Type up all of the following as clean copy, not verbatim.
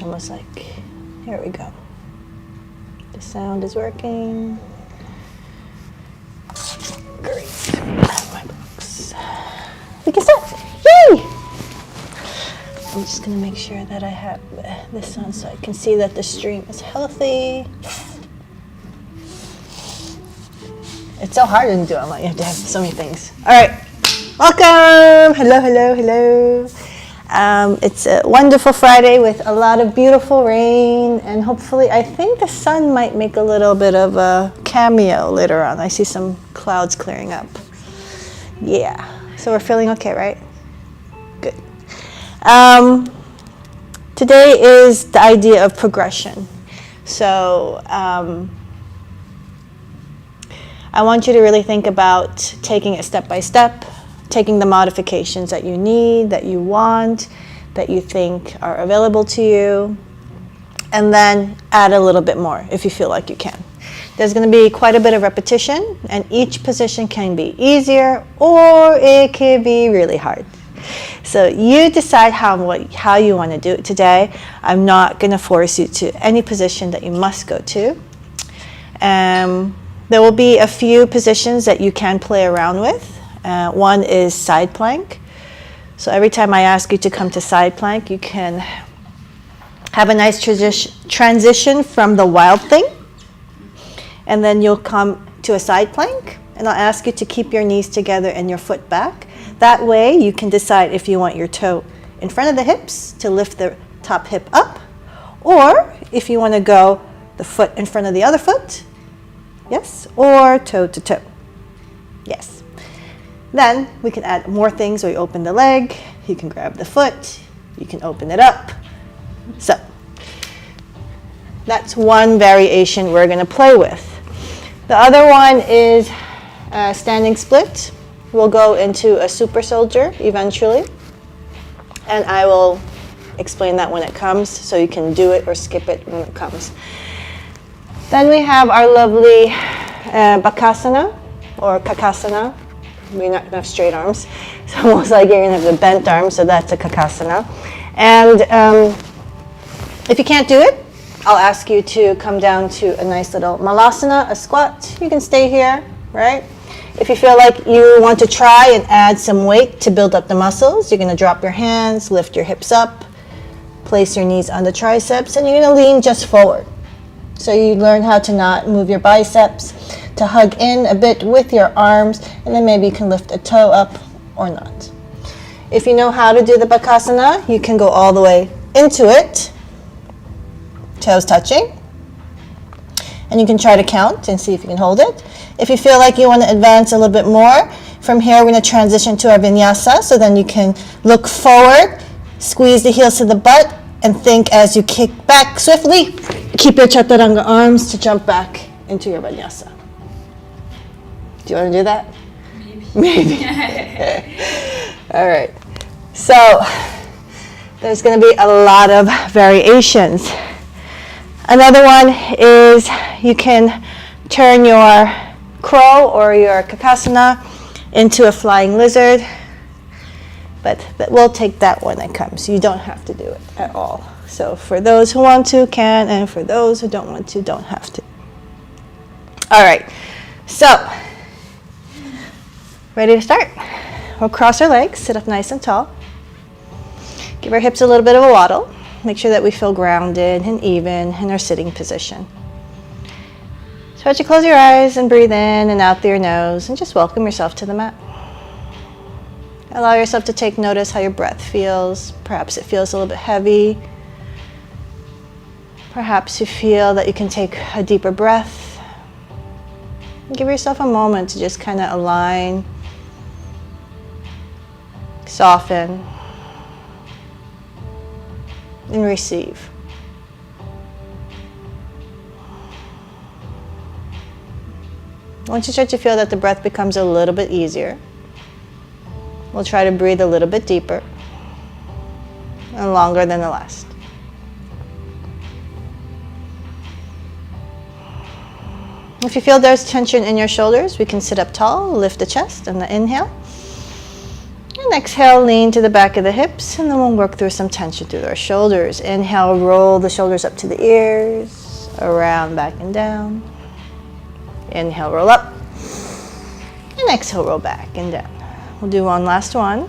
gosh, almost like, here we go. The sound is working. Great. Grab my books. We can start. Yay! I'm just gonna make sure that I have this on so I can see that the stream is healthy. It's so hard to do online. You have to have so many things. All right. Welcome. Hello, hello, hello. It's a wonderful Friday with a lot of beautiful rain, and hopefully, I think the sun might make a little bit of a cameo later on. I see some clouds clearing up. Yeah, so we're feeling okay, right? Good. Today is the idea of progression. So I want you to really think about taking it step by step, taking the modifications that you need, that you want, that you think are available to you, and then add a little bit more if you feel like you can. There's going to be quite a bit of repetition, and each position can be easier or it can be really hard. So you decide how you want to do it today. I'm not going to force you to any position that you must go to. There will be a few positions that you can play around with. One is side plank. So every time I ask you to come to side plank, you can have a nice transition from the wild thing. And then you'll come to a side plank, and I'll ask you to keep your knees together and your foot back. That way you can decide if you want your toe in front of the hips to lift the top hip up, or if you want to go the foot in front of the other foot, yes, or toe to toe, yes. Then we can add more things where you open the leg, you can grab the foot, you can open it up. So that's one variation we're going to play with. The other one is standing split. We'll go into a super soldier eventually, and I will explain that when it comes, so you can do it or skip it when it comes. Then we have our lovely Bakasana or Kakasana. We're not going to have straight arms. It's almost like you're going to have the bent arms, so that's a Kakasana. And if you can't do it, I'll ask you to come down to a nice little Malasana, a squat. You can stay here, right? If you feel like you want to try and add some weight to build up the muscles, you're going to drop your hands, lift your hips up, place your knees on the triceps, and you're going to lean just forward. So you learn how to not move your biceps, to hug in a bit with your arms, and then maybe you can lift a toe up or not. If you know how to do the Bakasana, you can go all the way into it, toes touching, and you can try to count and see if you can hold it. If you feel like you want to advance a little bit more, from here we're going to transition to our Vinyasa, so then you can look forward, squeeze the heels to the butt, and think as you kick back swiftly, keep your Chaturanga arms to jump back into your Vinyasa. Do you want to do that? Maybe. All right. So there's going to be a lot of variations. Another one is you can turn your crow or your Kakasana into a flying lizard, but we'll take that when it comes. You don't have to do it at all. So for those who want to, can, and for those who don't want to, don't have to. All right. So ready to start? We'll cross our legs, sit up nice and tall. Give our hips a little bit of a waddle. Make sure that we feel grounded and even in our sitting position. So as you close your eyes and breathe in and out through your nose, and just welcome yourself to the mat. Allow yourself to take notice how your breath feels. Perhaps it feels a little bit heavy. Perhaps you feel that you can take a deeper breath. Give yourself a moment to just kind of align, soften, and receive. Once you start to feel that the breath becomes a little bit easier, we'll try to breathe a little bit deeper and longer than the last. If you feel there's tension in your shoulders, we can sit up tall, lift the chest on the inhale, and And exhale, lean to the back of the hips, and then we'll work through some tension through our shoulders. Inhale, roll the shoulders up to the ears, around, back, and down. Inhale, roll up. And exhale, roll back and down. We'll do one last one.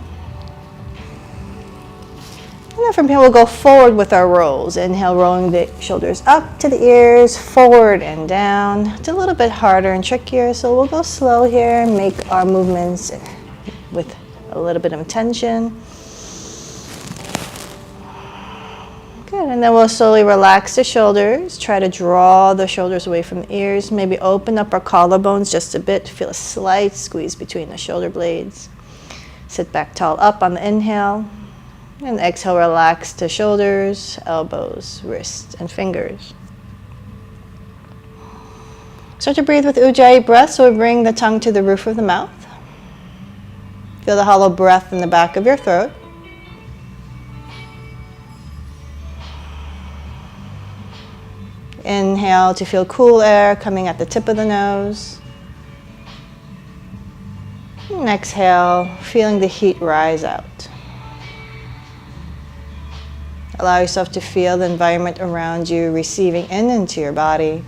And then from here, we'll go forward with our rolls. Inhale, rolling the shoulders up to the ears, forward and down. It's a little bit harder and trickier, so we'll go slow here and make our movements with a little bit of tension. Good, and then we'll slowly relax the shoulders. Try to draw the shoulders away from the ears. Maybe open up our collarbones just a bit. Feel a slight squeeze between the shoulder blades. Sit back tall up on the inhale. And exhale, relax the shoulders, elbows, wrists, and fingers. Start to breathe with Ujjayi breath, so we bring the tongue to the roof of the mouth. Feel the hollow breath in the back of your throat. Inhale to feel cool air coming at the tip of the nose. And exhale, feeling the heat rise out. Allow yourself to feel the environment around you receiving into your body.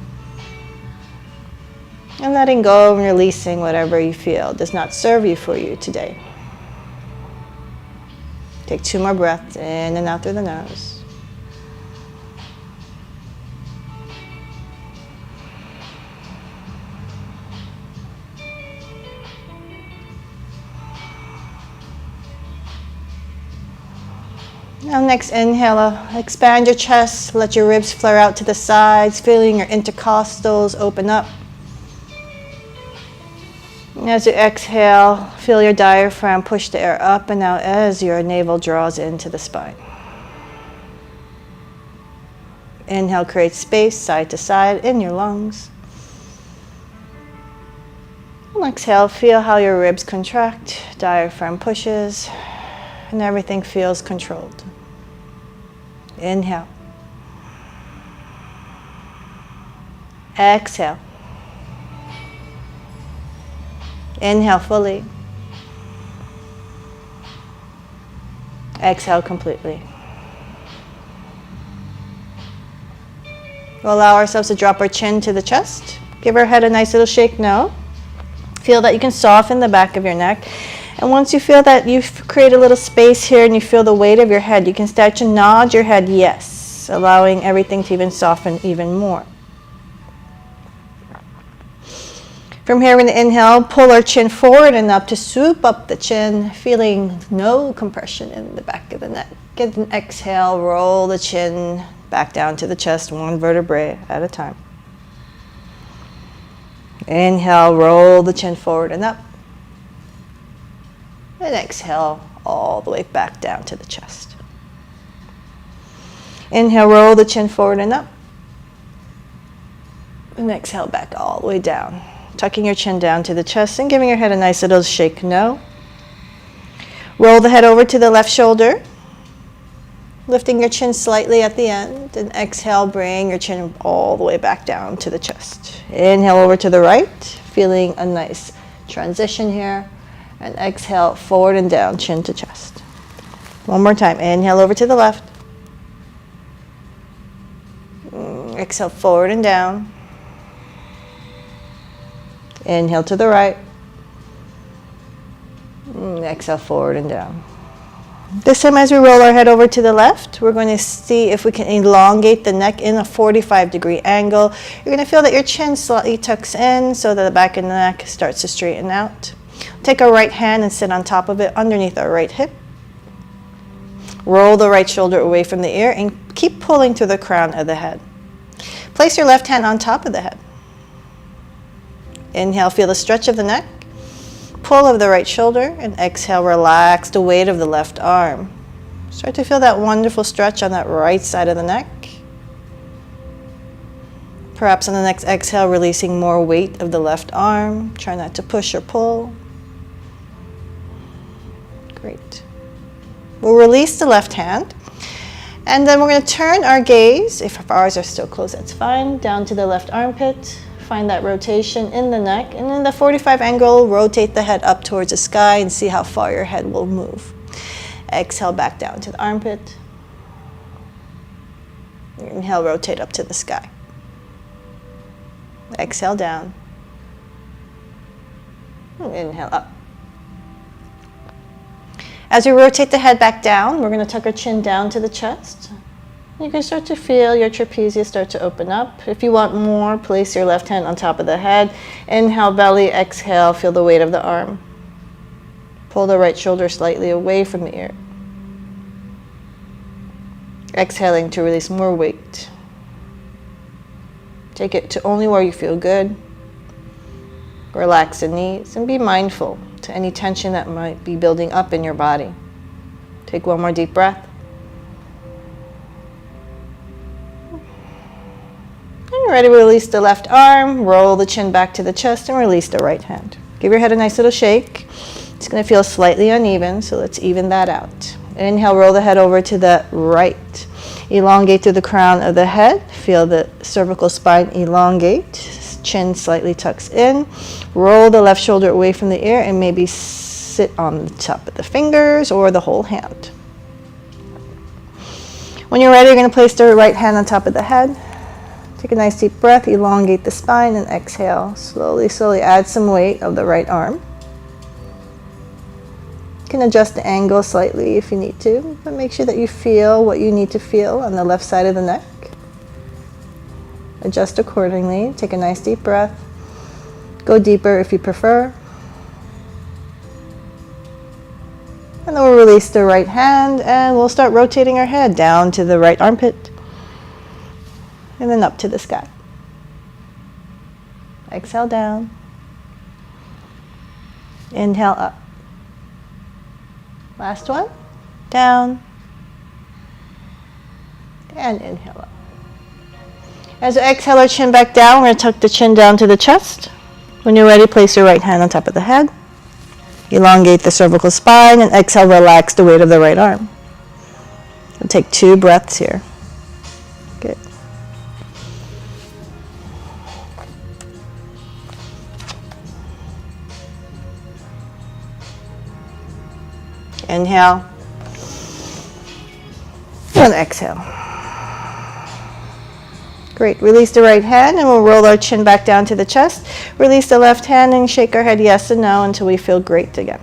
And letting go and releasing whatever you feel does not serve you for you today. Take 2 more breaths in and out through the nose. Now next inhale, expand your chest, let your ribs flare out to the sides, feeling your intercostals open up. And as you exhale, feel your diaphragm push the air up and out as your navel draws into the spine. Inhale, create space side to side in your lungs. And exhale, feel how your ribs contract, diaphragm pushes, and everything feels controlled. Inhale. Exhale. Inhale fully. Exhale completely. We'll allow ourselves to drop our chin to the chest. Give our head a nice little shake no. Feel that you can soften the back of your neck. And once you feel that you've created a little space here and you feel the weight of your head, you can start to nod your head yes, allowing everything to even soften even more. From here, we're going to inhale, pull our chin forward and up to swoop up the chin, feeling no compression in the back of the neck. Get an exhale, roll the chin back down to the chest, 1 vertebrae at a time. Inhale, roll the chin forward and up. And exhale all the way back down to the chest. Inhale, roll the chin forward and up. And exhale back all the way down. Tucking your chin down to the chest and giving your head a nice little shake no. Roll the head over to the left shoulder. Lifting your chin slightly at the end. And exhale, bring your chin all the way back down to the chest. Inhale over to the right. Feeling a nice transition here. And exhale, forward and down, chin to chest. One more time. Inhale over to the left. Exhale, forward and down. Inhale to the right. Exhale, forward and down. This time as we roll our head over to the left, we're going to see if we can elongate the neck in a 45-degree angle. You're going to feel that your chin slightly tucks in so that the back of the neck starts to straighten out. Take our right hand and sit on top of it underneath our right hip. Roll the right shoulder away from the ear and keep pulling to the crown of the head. Place your left hand on top of the head. Inhale, feel the stretch of the neck. Pull of the right shoulder, and exhale, relax the weight of the left arm. Start to feel that wonderful stretch on that right side of the neck. Perhaps on the next exhale, releasing more weight of the left arm. Try not to push or pull. Great. We'll release the left hand, and then we're going to turn our gaze, if our eyes are still closed, that's fine, down to the left armpit. Find that rotation in the neck. And in the 45 angle, rotate the head up towards the sky and see how far your head will move. Exhale back down to the armpit. Inhale, rotate up to the sky. Exhale down. And inhale up. As we rotate the head back down, we're going to tuck our chin down to the chest. You can start to feel your trapezius start to open up. If you want more, place your left hand on top of the head. Inhale, belly, exhale, feel the weight of the arm. Pull the right shoulder slightly away from the ear. Exhaling to release more weight. Take it to only where you feel good. Relax the knees and be mindful to any tension that might be building up in your body. Take one more deep breath. When you're ready, release the left arm, roll the chin back to the chest, and release the right hand. Give your head a nice little shake. It's going to feel slightly uneven, so let's even that out. Inhale, roll the head over to the right. Elongate through the crown of the head. Feel the cervical spine elongate. Chin slightly tucks in. Roll the left shoulder away from the ear and maybe sit on the top of the fingers or the whole hand. When you're ready, you're going to place the right hand on top of the head. Take a nice deep breath, elongate the spine, and exhale. Slowly, slowly add some weight of the right arm. You can adjust the angle slightly if you need to, but make sure that you feel what you need to feel on the left side of the neck. Adjust accordingly. Take a nice deep breath. Go deeper if you prefer. And then we'll release the right hand and we'll start rotating our head down to the right armpit. And then up to the sky. Exhale down. Inhale up. Last one. Down. And inhale up. As we exhale our chin back down, we're going to tuck the chin down to the chest. When you're ready, place your right hand on top of the head. Elongate the cervical spine and exhale, relax the weight of the right arm. We'll take 2 breaths here. Good. Inhale and exhale. Great. Release the right hand and we'll roll our chin back down to the chest. Release the left hand and shake our head yes and no until we feel great again.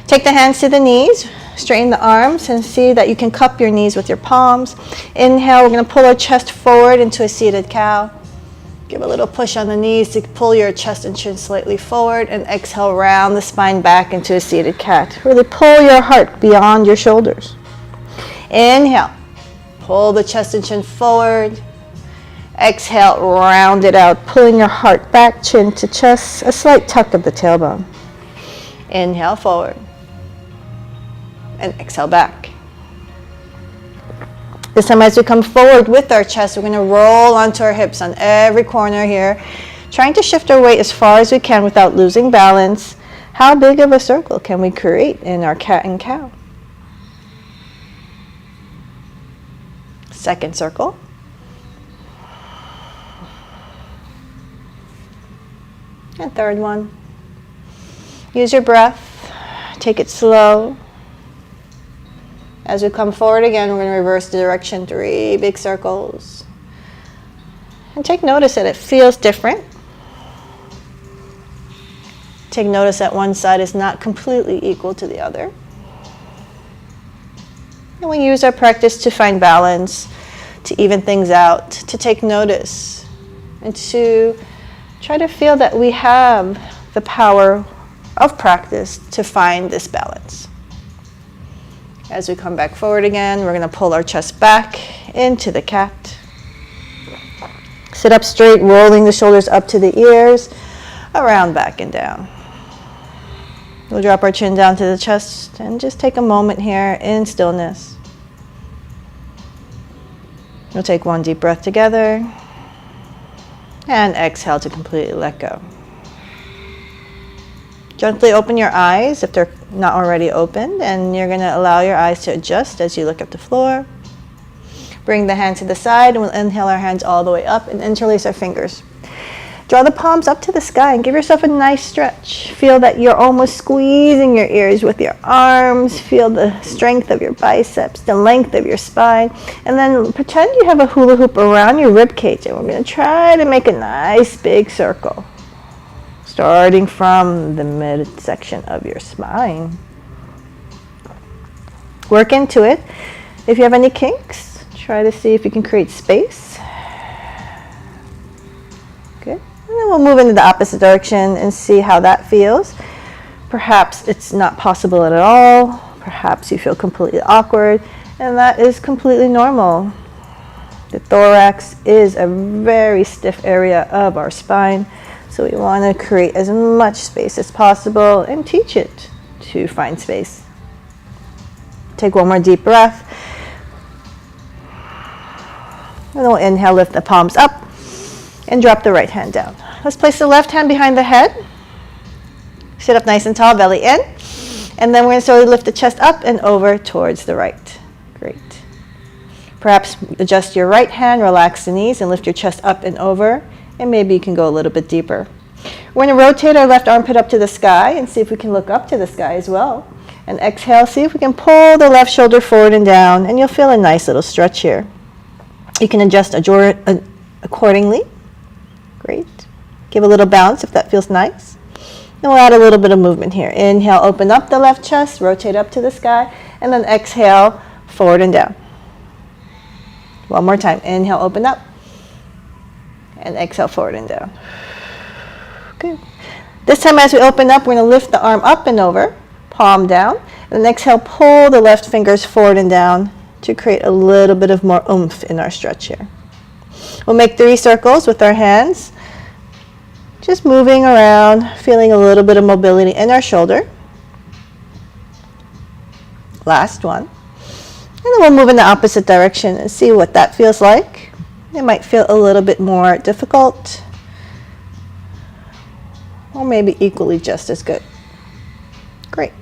Take the hands to the knees. Straighten the arms and see that you can cup your knees with your palms. Inhale, we're going to pull our chest forward into a seated cow. Give a little push on the knees to pull your chest and chin slightly forward, and exhale, round the spine back into a seated cat. Really pull your heart beyond your shoulders. Inhale, pull the chest and chin forward. Exhale, round it out, pulling your heart back, chin to chest, a slight tuck of the tailbone. Inhale, forward. And exhale back. This time as we come forward with our chest, we're going to roll onto our hips on every corner here, trying to shift our weight as far as we can without losing balance. How big of a circle can we create in our cat and cow? Second circle. And third one. Use your breath. Take it slow. As we come forward again, we're going to reverse the direction, 3 big circles. And take notice that it feels different. Take notice that one side is not completely equal to the other. And we use our practice to find balance, to even things out, to take notice, and to try to feel that we have the power of practice to find this balance. As we come back forward again, we're going to pull our chest back into the cat. Sit up straight, rolling the shoulders up to the ears, around, back, and down. We'll drop our chin down to the chest and just take a moment here in stillness. We'll take 1 deep breath together and exhale to completely let go. Gently open your eyes if they're not already opened, and you're going to allow your eyes to adjust as you look at the floor. Bring the hands to the side, and we'll inhale our hands all the way up and interlace our fingers. Draw the palms up to the sky and give yourself a nice stretch. Feel that you're almost squeezing your ears with your arms. Feel the strength of your biceps, the length of your spine. And then pretend you have a hula hoop around your rib cage. And we're going to try to make a nice big circle, starting from the midsection of your spine. Work into it. If you have any kinks, try to see if you can create space. Good. And then we'll move into the opposite direction and see how that feels. Perhaps it's not possible at all. Perhaps you feel completely awkward, and that is completely normal. The thorax is a very stiff area of our spine, so we want to create as much space as possible and teach it to find space. Take one more deep breath. And then we'll inhale, lift the palms up, and drop the right hand down. Let's place the left hand behind the head. Sit up nice and tall, belly in. And then we're going to slowly lift the chest up and over towards the right. Great. Perhaps adjust your right hand, relax the knees, and lift your chest up and over. And maybe you can go a little bit deeper. We're going to rotate our left armpit up to the sky and see if we can look up to the sky as well. And exhale, see if we can pull the left shoulder forward and down, and you'll feel a nice little stretch here. You can adjust accordingly. Great. Give a little bounce if that feels nice. Then we'll add a little bit of movement here. Inhale, open up the left chest, rotate up to the sky, and then exhale, forward and down. One more time. Inhale, open up, and exhale, forward and down. Good. This time as we open up, we're going to lift the arm up and over, palm down, and then exhale, pull the left fingers forward and down to create a little bit of more oomph in our stretch here. We'll make 3 circles with our hands, just moving around, feeling a little bit of mobility in our shoulder. Last one. And then we'll move in the opposite direction and see what that feels like. It might feel a little bit more difficult, or maybe equally just as good. Great.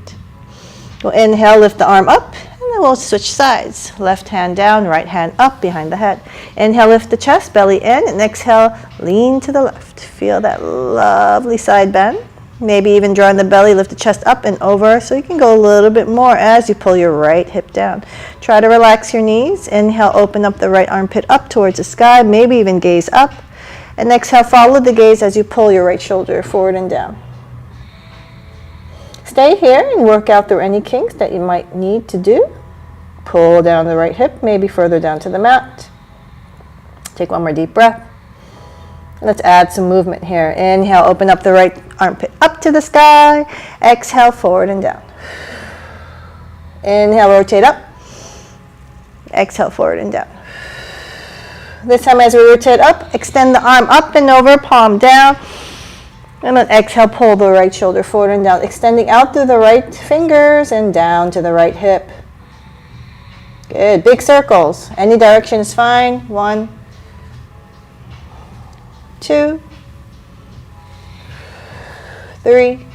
We'll inhale, lift the arm up, and then we'll switch sides. Left hand down, right hand up behind the head. Inhale, lift the chest, belly in, and exhale, lean to the left. Feel that lovely side bend. Maybe even drawing the belly, lift the chest up and over, so you can go a little bit more as you pull your right hip down. Try to relax your knees. Inhale, open up the right armpit up towards the sky, maybe even gaze up. And exhale, follow the gaze as you pull your right shoulder forward and down. Stay here and work out through any kinks that you might need to do. Pull down the right hip, maybe further down to the mat. Take one more deep breath. Let's add some movement here. Inhale, open up the right armpit up to the sky. Exhale, forward and down. Inhale, rotate up. Exhale, forward and down. This time as we rotate up, extend the arm up and over, palm down. And then exhale, pull the right shoulder forward and down, extending out through the right fingers and down to the right hip. Good. Big circles. Any direction is fine. 1, 2, 3.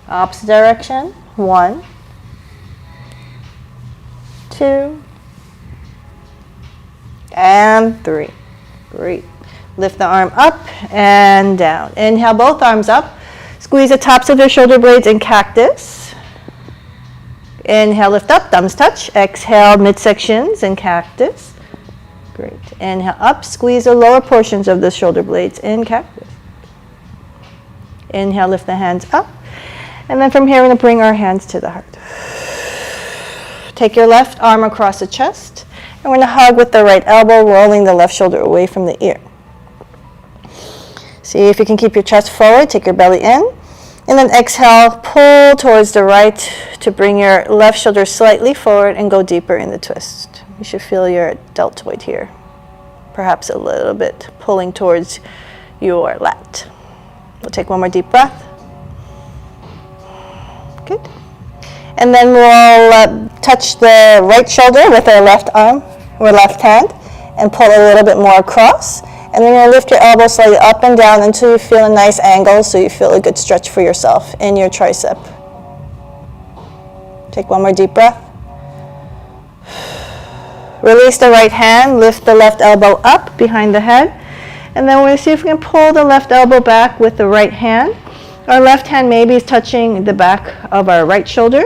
Opposite direction. 1, 2, and 3. Great. Lift the arm up and down. Inhale, both arms up. Squeeze the tops of your shoulder blades in cactus. Inhale, lift up, thumbs touch. Exhale, midsections in cactus. Great. Inhale, up. Squeeze the lower portions of the shoulder blades in cactus. Inhale, lift the hands up. And then from here, we're going to bring our hands to the heart. Take your left arm across the chest. And we're going to hug with the right elbow, rolling the left shoulder away from the ear. See if you can keep your chest forward. Take your belly in. And then exhale, pull towards the right to bring your left shoulder slightly forward and go deeper in the twist. You should feel your deltoid here. Perhaps a little bit pulling towards your lat. We'll take one more deep breath. Good. And then we'll touch the right shoulder with our left arm or left hand and pull a little bit more across. And then you'll lift your elbow slightly up and down until you feel a nice angle, so you feel a good stretch for yourself in your tricep. Take one more deep breath. Release the right hand, lift the left elbow up behind the head, And then we're going to see if we can pull the left elbow back with the right hand. Our left hand maybe is touching the back of our right shoulder.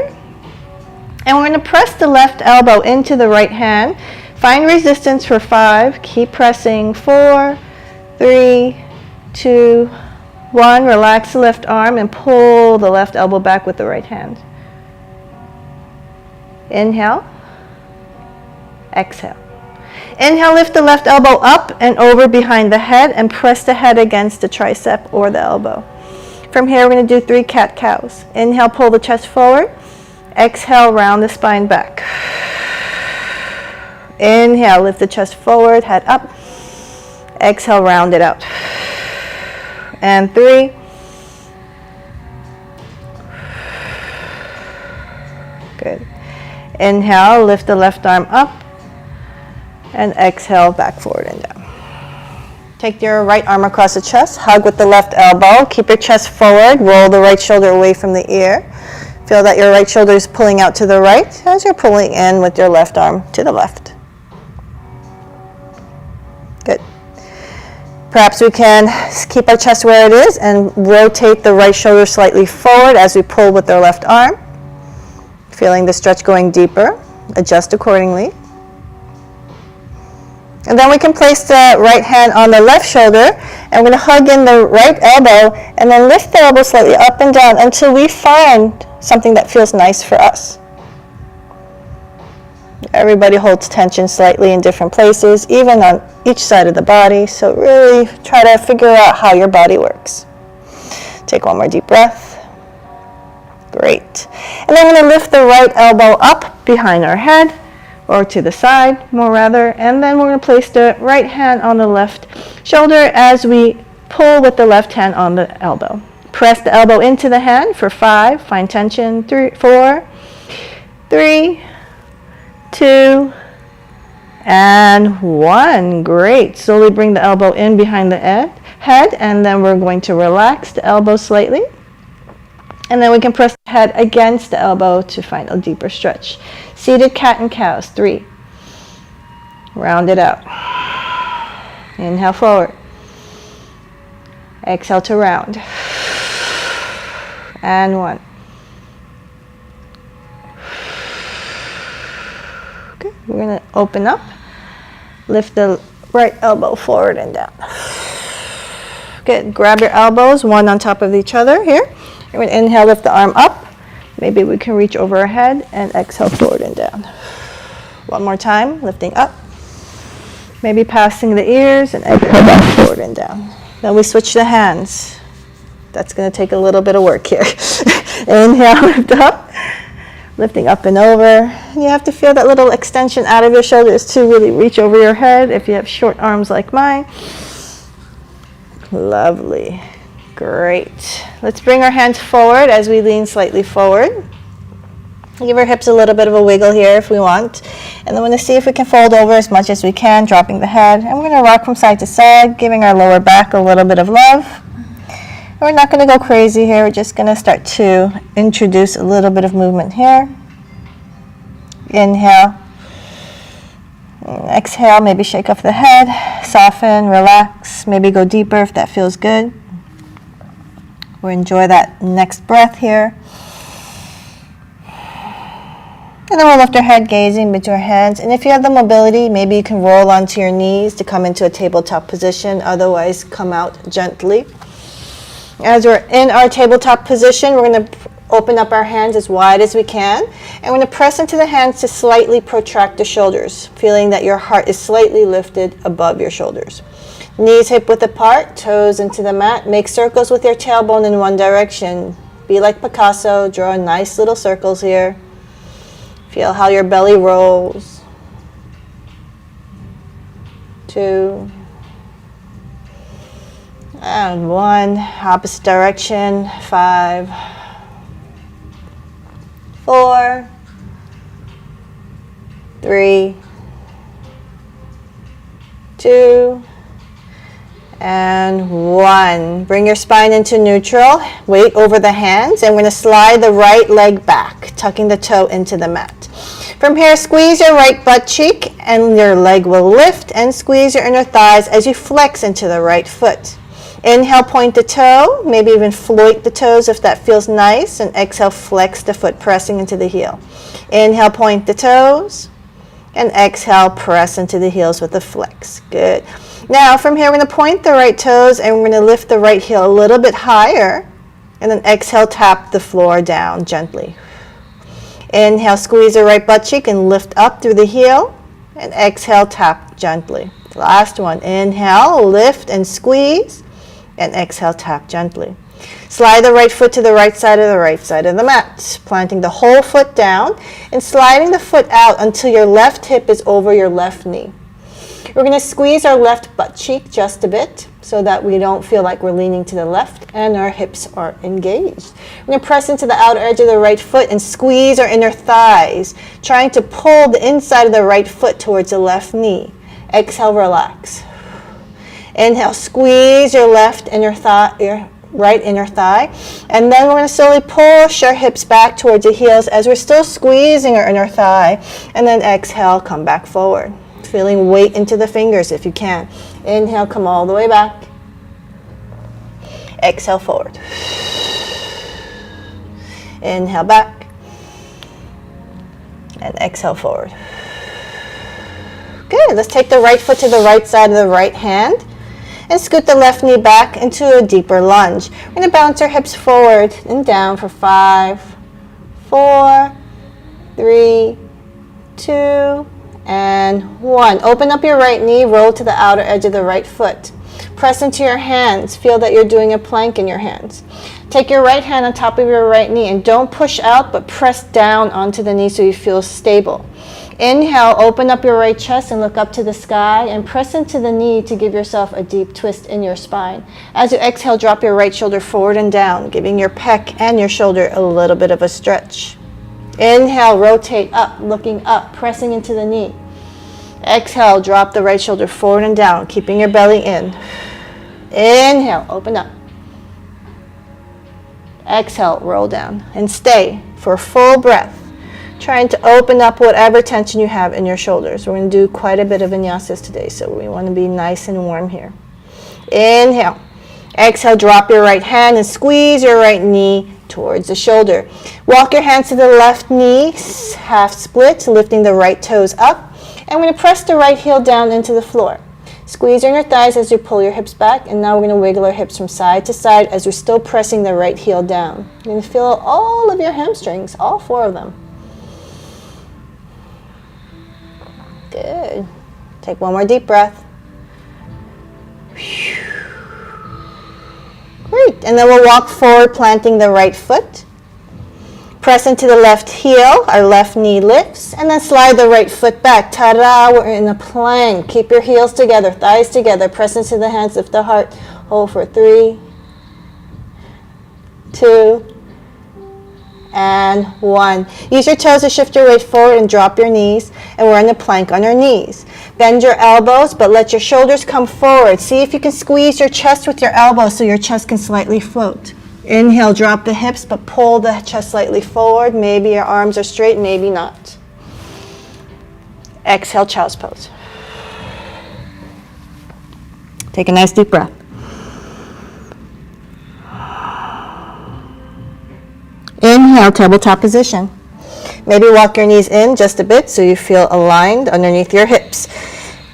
And we're going to press the left elbow into the right hand. Find resistance for 5. Keep pressing. 4, 3, 2, 1. Relax the left arm and pull the left elbow back with the right hand. Inhale. Exhale. Inhale, lift the left elbow up and over behind the head and press the head against the tricep or the elbow. From here, we're going to do 3 cat-cows. Inhale, pull the chest forward. Exhale, round the spine back. Inhale, lift the chest forward, head up. Exhale, round it out. And 3. Good. Inhale, lift the left arm up. And exhale, back, forward, and down. Take your right arm across the chest. Hug with the left elbow. Keep your chest forward. Roll the right shoulder away from the ear. Feel that your right shoulder is pulling out to the right as you're pulling in with your left arm to the left. Good. Perhaps we can keep our chest where it is and rotate the right shoulder slightly forward as we pull with our left arm. Feeling the stretch going deeper. Adjust accordingly. And then we can place the right hand on the left shoulder, and we're going to hug in the right elbow and then lift the elbow slightly up and down until we find something that feels nice for us. Everybody holds tension slightly in different places, even on each side of the body, so really try to figure out how your body works. Take one more deep breath. Great. And then we're going to lift the right elbow up behind our head, or to the side, more rather, and then we're going to place the right hand on the left shoulder as we pull with the left hand on the elbow. Press the elbow into the hand for 5, find tension, 3, 4, 3, 2, and 1. Great. Slowly bring the elbow in behind the head, and then we're going to relax the elbow slightly. And then we can press the head against the elbow to find a deeper stretch. Seated cat and cows, 3. Round it out. Inhale forward. Exhale to round. And 1. Okay, we're going to open up. Lift the right elbow forward and down. Good. Grab your elbows, one on top of each other here. We're going to inhale, lift the arm up. Maybe we can reach over our head and exhale forward and down. One more time, lifting up. Maybe passing the ears and exhale back forward and down. Then we switch the hands. That's going to take a little bit of work here. Inhale, lift up. Lifting up and over. And you have to feel that little extension out of your shoulders to really reach over your head if you have short arms like mine. Lovely. Great. Let's bring our hands forward as we lean slightly forward. Give our hips a little bit of a wiggle here if we want. And then we're going to see if we can fold over as much as we can, dropping the head. And we're going to rock from side to side, giving our lower back a little bit of love. And we're not going to go crazy here. We're just going to start to introduce a little bit of movement here. Inhale. Exhale, maybe shake off the head, soften, relax, maybe go deeper if that feels good. We'll enjoy that next breath here. And then we'll lift our head, gazing between our hands. And if you have the mobility, maybe you can roll onto your knees to come into a tabletop position. Otherwise, come out gently. As we're in our tabletop position, we're going to open up our hands as wide as we can. And we're going to press into the hands to slightly protract the shoulders, feeling that your heart is slightly lifted above your shoulders. Knees hip width apart, toes into the mat. Make circles with your tailbone in one direction. Be like Picasso, draw nice little circles here. Feel how your belly rolls. 2. And 1. Opposite direction. 5. 4. 3. 2. And 1. Bring your spine into neutral. Weight over the hands. And we're going to slide the right leg back, tucking the toe into the mat. From here, squeeze your right butt cheek and your leg will lift, and squeeze your inner thighs as you flex into the right foot. Inhale, point the toe, maybe even float the toes if that feels nice, and exhale, flex the foot, pressing into the heel. Inhale, point the toes, and exhale, press into the heels with a flex. Good. Now, from here, we're going to point the right toes, and we're going to lift the right heel a little bit higher, and then exhale, tap the floor down gently. Inhale, squeeze the right butt cheek and lift up through the heel, and exhale, tap gently. Last one. Inhale, lift and squeeze, and exhale, tap gently. Slide the right foot to the right side of the mat, planting the whole foot down and sliding the foot out until your left hip is over your left knee. We're going to squeeze our left butt cheek just a bit so that we don't feel like we're leaning to the left and our hips are engaged. We're going to press into the outer edge of the right foot and squeeze our inner thighs, trying to pull the inside of the right foot towards the left knee. Exhale, relax. Inhale, squeeze your left inner thigh, your right inner thigh, and then we're going to slowly push our hips back towards the heels as we're still squeezing our inner thigh, and then exhale, come back forward. Feeling weight into the fingers if you can. Inhale, come all the way back. Exhale, forward. Inhale, back. And exhale, forward. Good. Let's take the right foot to the right side of the right hand and scoot the left knee back into a deeper lunge. We're going to bounce our hips forward and down for 5, 4, 3, 2, and 1. Open up your right knee, roll to the outer edge of the right foot. Press into your hands. Feel that you're doing a plank in your hands. Take your right hand on top of your right knee and don't push out, but press down onto the knee so you feel stable. Inhale, open up your right chest and look up to the sky and press into the knee to give yourself a deep twist in your spine. As you exhale, drop your right shoulder forward and down, giving your pec and your shoulder a little bit of a stretch. Inhale, rotate up, looking up, pressing into the knee. Exhale, drop the right shoulder forward and down, keeping your belly in. Inhale, open up. Exhale, roll down, and stay for a full breath, trying to open up whatever tension you have in your shoulders. We're going to do quite a bit of vinyasas today, so we want to be nice and warm here. Inhale. Exhale, drop your right hand and squeeze your right knee towards the shoulder. Walk your hands to the left knee, half split, lifting the right toes up. And we're going to press the right heel down into the floor. Squeeze your inner thighs as you pull your hips back, and now we're going to wiggle our hips from side to side as we're still pressing the right heel down. You're going to feel all of your hamstrings, all 4 of them. Good. Take one more deep breath. Great. And then we'll walk forward, planting the right foot. Press into the left heel, our left knee lifts, and then slide the right foot back. Ta-da, we're in a plank. Keep your heels together, thighs together. Press into the hands, lift the heart. Hold for 3, 2, and 1. Use your toes to shift your weight forward and drop your knees, and we're in a plank on our knees. Bend your elbows, but let your shoulders come forward. See if you can squeeze your chest with your elbows so your chest can slightly float. Inhale, drop the hips, but pull the chest slightly forward. Maybe your arms are straight, maybe not. Exhale, child's pose. Take a nice deep breath. Inhale, tabletop position. Maybe walk your knees in just a bit so you feel aligned underneath your hips.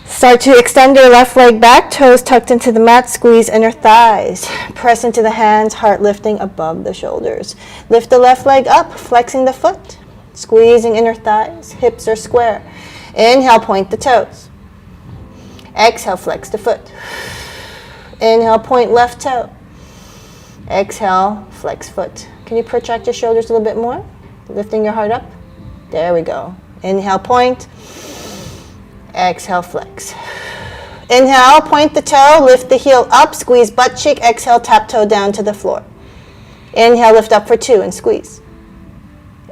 Start to extend your left leg back, toes tucked into the mat, squeeze inner thighs. Press into the hands, heart lifting above the shoulders. Lift the left leg up, flexing the foot, squeezing inner thighs, hips are square. Inhale, point the toes. Exhale, flex the foot. Inhale, point left toe. Exhale, flex foot. Can you protract your shoulders a little bit more? Lifting your heart up. There we go. Inhale, point. Exhale, flex. Inhale, point the toe, lift the heel up, squeeze butt cheek. Exhale, tap toe down to the floor. Inhale, lift up for 2 and squeeze.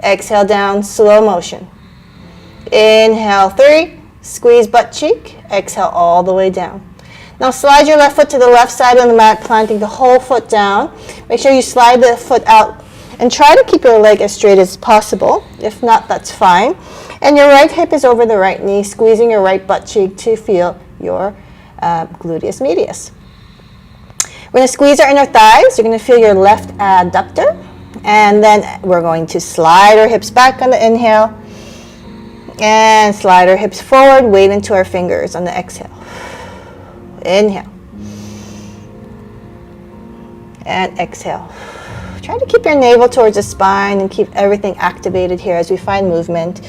Exhale, down, slow motion. Inhale, 3, squeeze butt cheek. Exhale, all the way down. Now slide your left foot to the left side of the mat, planting the whole foot down. Make sure you slide the foot out And try to keep your leg as straight as possible. If not, that's fine. And your right hip is over the right knee, squeezing your right butt cheek to feel your gluteus medius. We're going to squeeze our inner thighs. You're going to feel your left adductor. And then we're going to slide our hips back on the inhale. And slide our hips forward, weight into our fingers on the exhale. Inhale. And exhale. Try to keep your navel towards the spine and keep everything activated here as we find movement.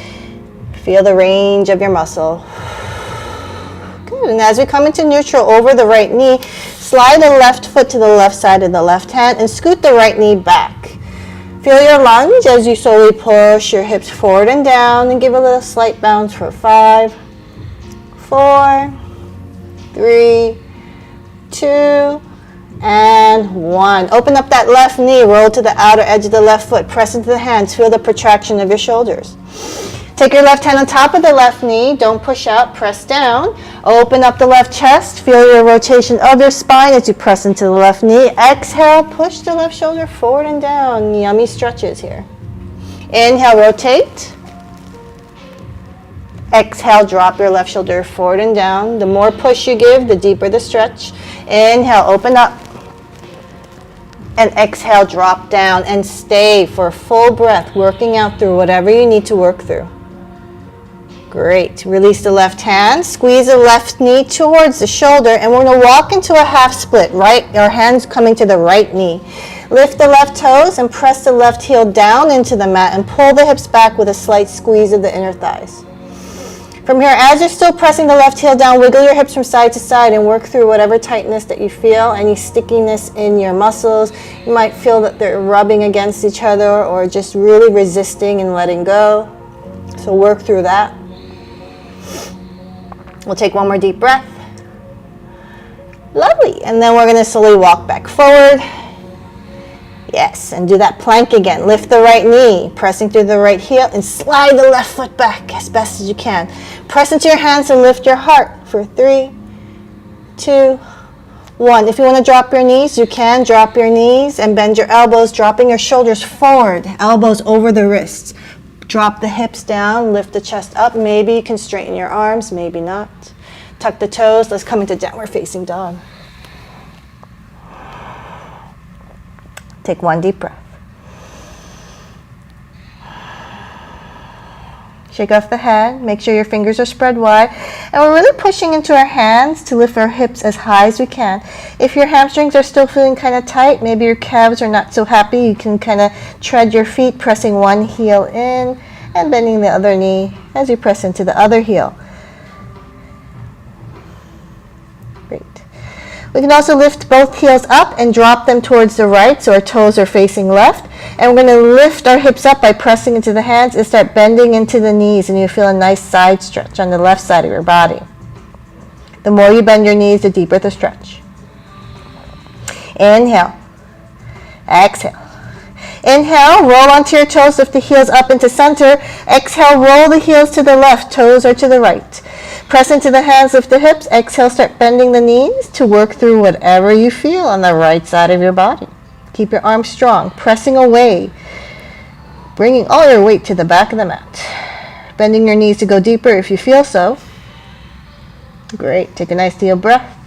Feel the range of your muscle. Good. And as we come into neutral over the right knee, slide the left foot to the left side of the left hand and scoot the right knee back. Feel your lunge as you slowly push your hips forward and down and give a little slight bounce for 5, 4, 3, 2, and 1. Open up that left knee, roll to the outer edge of the left foot, press into the hands, feel the protraction of your shoulders. Take your left hand on top of the left knee, don't push out, press down. Open up the left chest, feel your rotation of your spine as you press into the left knee. Exhale, push the left shoulder forward and down. Yummy stretches here. Inhale, rotate. Exhale, drop your left shoulder forward and down. The more push you give, the deeper the stretch. Inhale, open up. And exhale, drop down and stay for a full breath, working out through whatever you need to work through. Great. Release the left hand, squeeze the left knee towards the shoulder, and we're going to walk into a half split, right? Our hands coming to the right knee. Lift the left toes and press the left heel down into the mat and pull the hips back with a slight squeeze of the inner thighs. From here, as you're still pressing the left heel down, wiggle your hips from side to side and work through whatever tightness that you feel, any stickiness in your muscles. You might feel that they're rubbing against each other or just really resisting and letting go. So work through that. We'll take one more deep breath. Lovely. And then we're going to slowly walk back forward. Yes, and do that plank again. Lift the right knee, pressing through the right heel, and slide the left foot back as best as you can. Press into your hands and lift your heart for 3, 2, 1. If you want to drop your knees, you can drop your knees and bend your elbows, dropping your shoulders forward, elbows over the wrists. Drop the hips down, lift the chest up. Maybe you can straighten your arms, maybe not. Tuck the toes. Let's come into downward facing dog. Take one deep breath. Shake off the head. Make sure your fingers are spread wide. And we're really pushing into our hands to lift our hips as high as we can. If your hamstrings are still feeling kind of tight, maybe your calves are not so happy, you can kind of tread your feet, pressing one heel in and bending the other knee as you press into the other heel. Great. We can also lift both heels up and drop them towards the right so our toes are facing left. And we're going to lift our hips up by pressing into the hands and start bending into the knees, and you feel a nice side stretch on the left side of your body. The more you bend your knees, the deeper the stretch. Inhale. Exhale. Inhale, roll onto your toes, lift the heels up into center. Exhale, roll the heels to the left, toes are to the right. Press into the hands, lift the hips. Exhale, start bending the knees to work through whatever you feel on the right side of your body. Keep your arms strong, pressing away, bringing all your weight to the back of the mat. Bending your knees to go deeper if you feel so. Great, take a nice deep breath.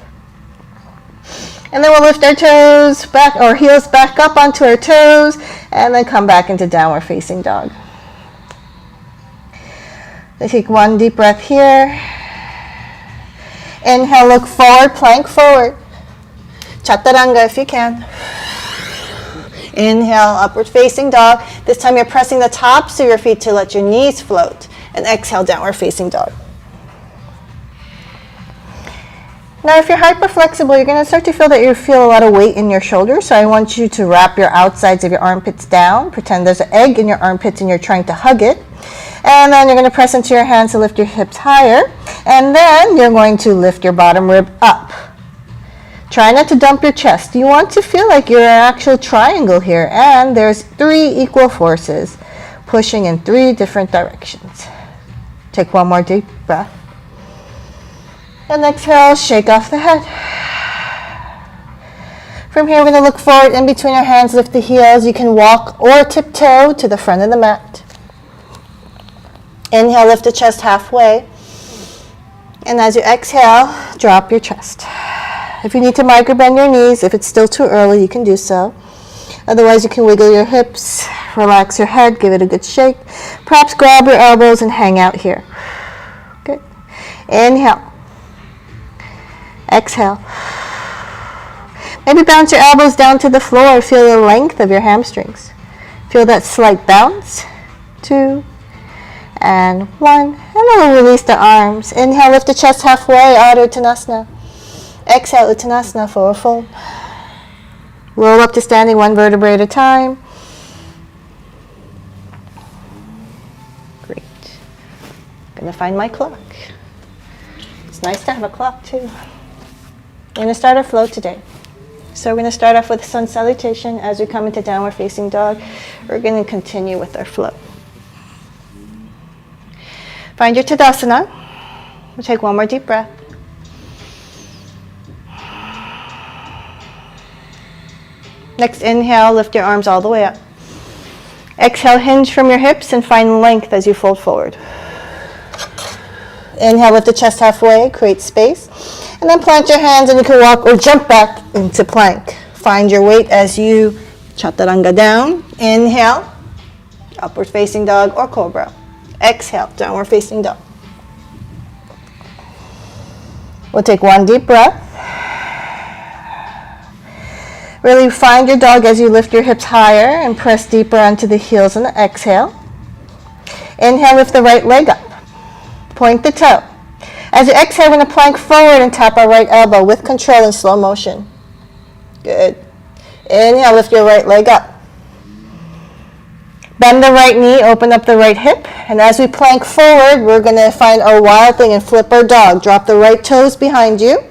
And then we'll lift our toes back, or heels back up onto our toes, and then come back into downward facing dog. Let's take one deep breath here. Inhale, look forward, plank forward. Chaturanga if you can. Inhale, upward facing dog. This time you're pressing the tops of your feet to let your knees float. And exhale, downward facing dog. Now if you're hyperflexible, you're going to start to feel that you feel a lot of weight in your shoulders. So I want you to wrap your outsides of your armpits down. Pretend there's an egg in your armpits and you're trying to hug it. And then you're going to press into your hands to lift your hips higher. And then you're going to lift your bottom rib up. Try not to dump your chest. You want to feel like you're an actual triangle here. And there's 3 equal forces pushing in 3 different directions. Take one more deep breath. And exhale, shake off the head. From here, we're going to look forward in between our hands, lift the heels. You can walk or tiptoe to the front of the mat. Inhale, lift the chest halfway. And as you exhale, drop your chest. If you need to micro bend your knees, if it's still too early, you can do so. Otherwise, you can wiggle your hips, relax your head, give it a good shake. Perhaps grab your elbows and hang out here. Good. Inhale. Exhale. Maybe bounce your elbows down to the floor. Feel the length of your hamstrings. Feel that slight bounce. 2 and 1. And then we'll release the arms. Inhale, lift the chest halfway, Ardha Uttanasana. Exhale, Uttanasana, forward fold. Roll up to standing, 1 vertebrae at a time. Great. I'm going to find my clock. It's nice to have a clock too. We're going to start our flow today. So we're going to start off with sun salutation. As we come into downward facing dog, we're going to continue with our flow. Find your Tadasana. We'll take 1 more deep breath. Next inhale, lift your arms all the way up. Exhale, hinge from your hips and find length as you fold forward. Inhale, lift the chest halfway, create space. And then plant your hands and you can walk or jump back into plank. Find your weight as you chaturanga down. Inhale, upward facing dog or cobra. Exhale, downward facing dog. We'll take 1 deep breath. Really find your dog as you lift your hips higher and press deeper onto the heels on the exhale. Inhale, lift the right leg up. Point the toe. As you exhale, we're going to plank forward and tap our right elbow with control in slow motion. Good. Inhale, lift your right leg up. Bend the right knee, open up the right hip. And as we plank forward, we're going to find our wild thing and flip our dog. Drop the right toes behind you.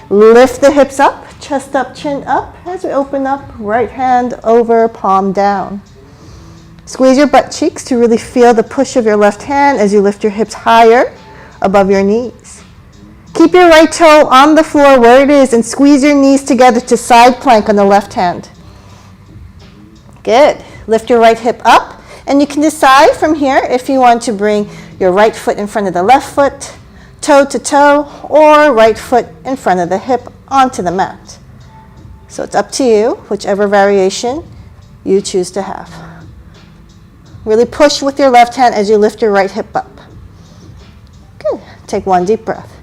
Lift the hips up, chest up, chin up. As we open up, right hand over, palm down. Squeeze your butt cheeks to really feel the push of your left hand as you lift your hips higher above your knees. Keep your right toe on the floor where it is and squeeze your knees together to side plank on the left hand. Good. Lift your right hip up and you can decide from here if you want to bring your right foot in front of the left foot, toe to toe, or right foot in front of the hip onto the mat. So it's up to you, whichever variation you choose to have. Really push with your left hand as you lift your right hip up. Good. Take 1 deep breath.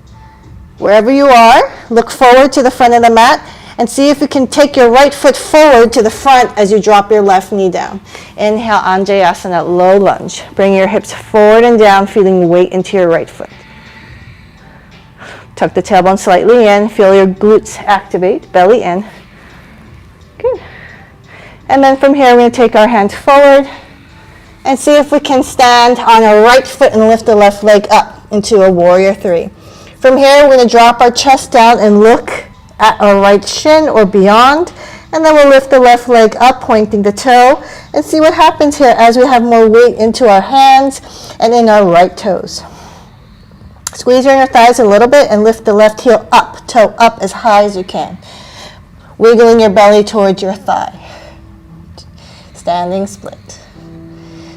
Wherever you are, look forward to the front of the mat and see if you can take your right foot forward to the front as you drop your left knee down. Inhale, Anjayasana, low lunge. Bring your hips forward and down, feeling weight into your right foot. Tuck the tailbone slightly in, feel your glutes activate, belly in. Good. And then from here, we're going to take our hands forward and see if we can stand on our right foot and lift the left leg up into a warrior 3. From here, we're going to drop our chest down and look at our right shin or beyond. And then we'll lift the left leg up, pointing the toe, and see what happens here as we have more weight into our hands and in our right toes. Squeeze your inner thighs a little bit and lift the left heel up, toe up as high as you can. Wiggling your belly towards your thigh. Standing split.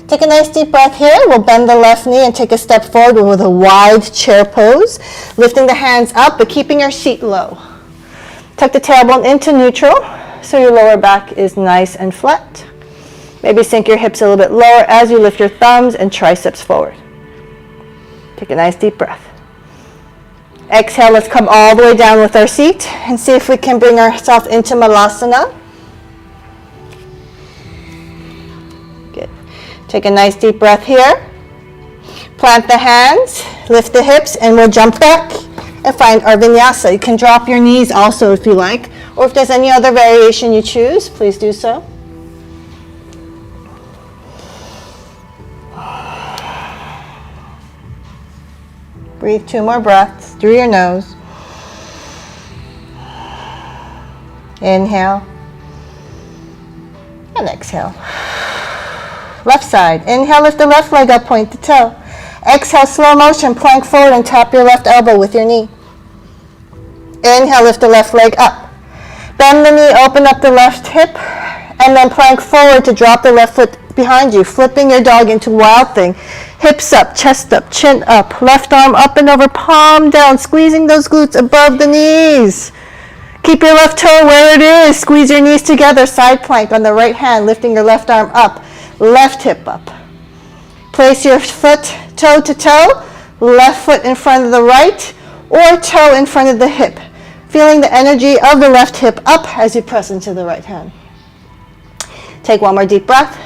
Take a nice deep breath here. We'll bend the left knee and take a step forward with a wide chair pose. Lifting the hands up but keeping your seat low. Tuck the tailbone into neutral so your lower back is nice and flat. Maybe sink your hips a little bit lower as you lift your thumbs and triceps forward. Take a nice deep breath. Exhale, let's come all the way down with our seat and see if we can bring ourselves into Malasana. Good. Take a nice deep breath here. Plant the hands, lift the hips, and we'll jump back and find our Vinyasa. You can drop your knees also if you like, or if there's any other variation you choose, please do so. Breathe 2 more breaths through your nose. Inhale and exhale. Left side. Inhale, lift the left leg up, point the toe. Exhale, slow motion, plank forward and tap your left elbow with your knee. Inhale, lift the left leg up. Bend the knee, open up the left hip, and then plank forward to drop the left foot behind you, flipping your dog into wild thing. Hips up, chest up, chin up, left arm up and over, palm down, squeezing those glutes above the knees. Keep your left toe where it is. Squeeze your knees together, side plank on the right hand, lifting your left arm up, left hip up. Place your foot toe to toe, left foot in front of the right, or toe in front of the hip, feeling the energy of the left hip up as you press into the right hand. Take one more deep breath.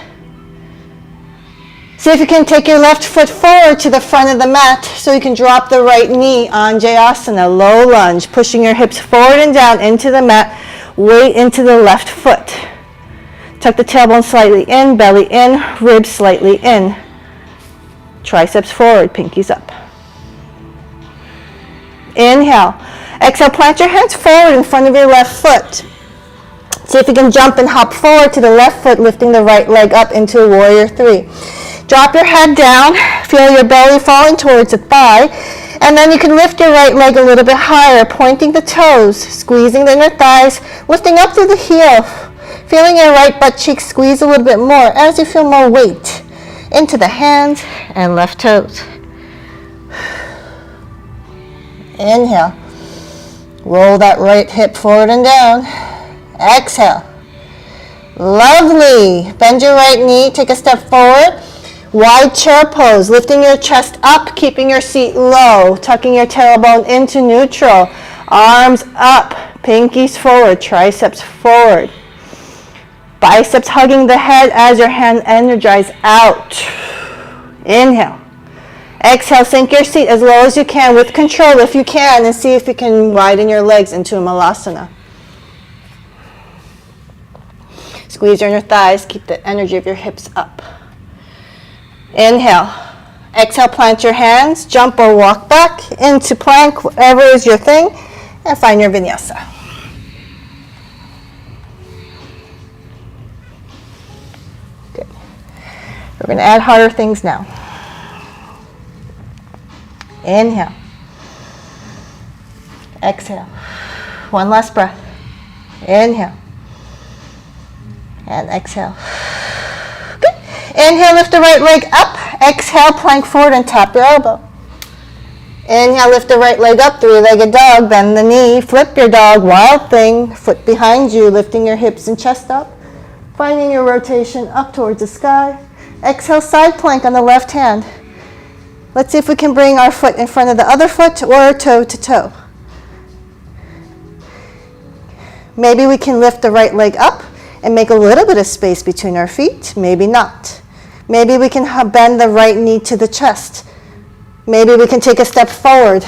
See if you can take your left foot forward to the front of the mat so you can drop the right knee on Jayasana, low lunge, pushing your hips forward and down into the mat, weight into the left foot. Tuck the tailbone slightly in, belly in, ribs slightly in. Triceps forward, pinkies up. Inhale. Exhale, plant your hands forward in front of your left foot. See if you can jump and hop forward to the left foot, lifting the right leg up into warrior three. Drop your head down, feel your belly falling towards the thigh, and then you can lift your right leg a little bit higher, pointing the toes, squeezing the inner thighs, lifting up through the heel, feeling your right butt cheek squeeze a little bit more as you feel more weight into the hands and left toes. Inhale. Roll that right hip forward and down. Exhale. Lovely. Bend your right knee, take a step forward. Wide chair pose, lifting your chest up, keeping your seat low, tucking your tailbone into neutral. Arms up, pinkies forward, triceps forward. Biceps hugging the head as your hand energize out. Inhale. Exhale, sink your seat as low as you can with control if you can, and see if you can widen your legs into a malasana. Squeeze your inner thighs, keep the energy of your hips up. Inhale. Exhale, plant your hands, jump or walk back into plank, whatever is your thing, and find your vinyasa. Good. We're going to add harder things now. Inhale. Exhale. One last breath. Inhale. And exhale. Good. Inhale, lift the right leg up. Exhale, plank forward and tap your elbow. Inhale, lift the right leg up, three-legged dog. Bend the knee, flip your dog, wild thing. Foot behind you, lifting your hips and chest up. Finding your rotation up towards the sky. Exhale, side plank on the left hand. Let's see if we can bring our foot in front of the other foot or toe to toe. Maybe we can lift the right leg up and make a little bit of space between our feet. Maybe not. Maybe we can bend the right knee to the chest. Maybe we can take a step forward.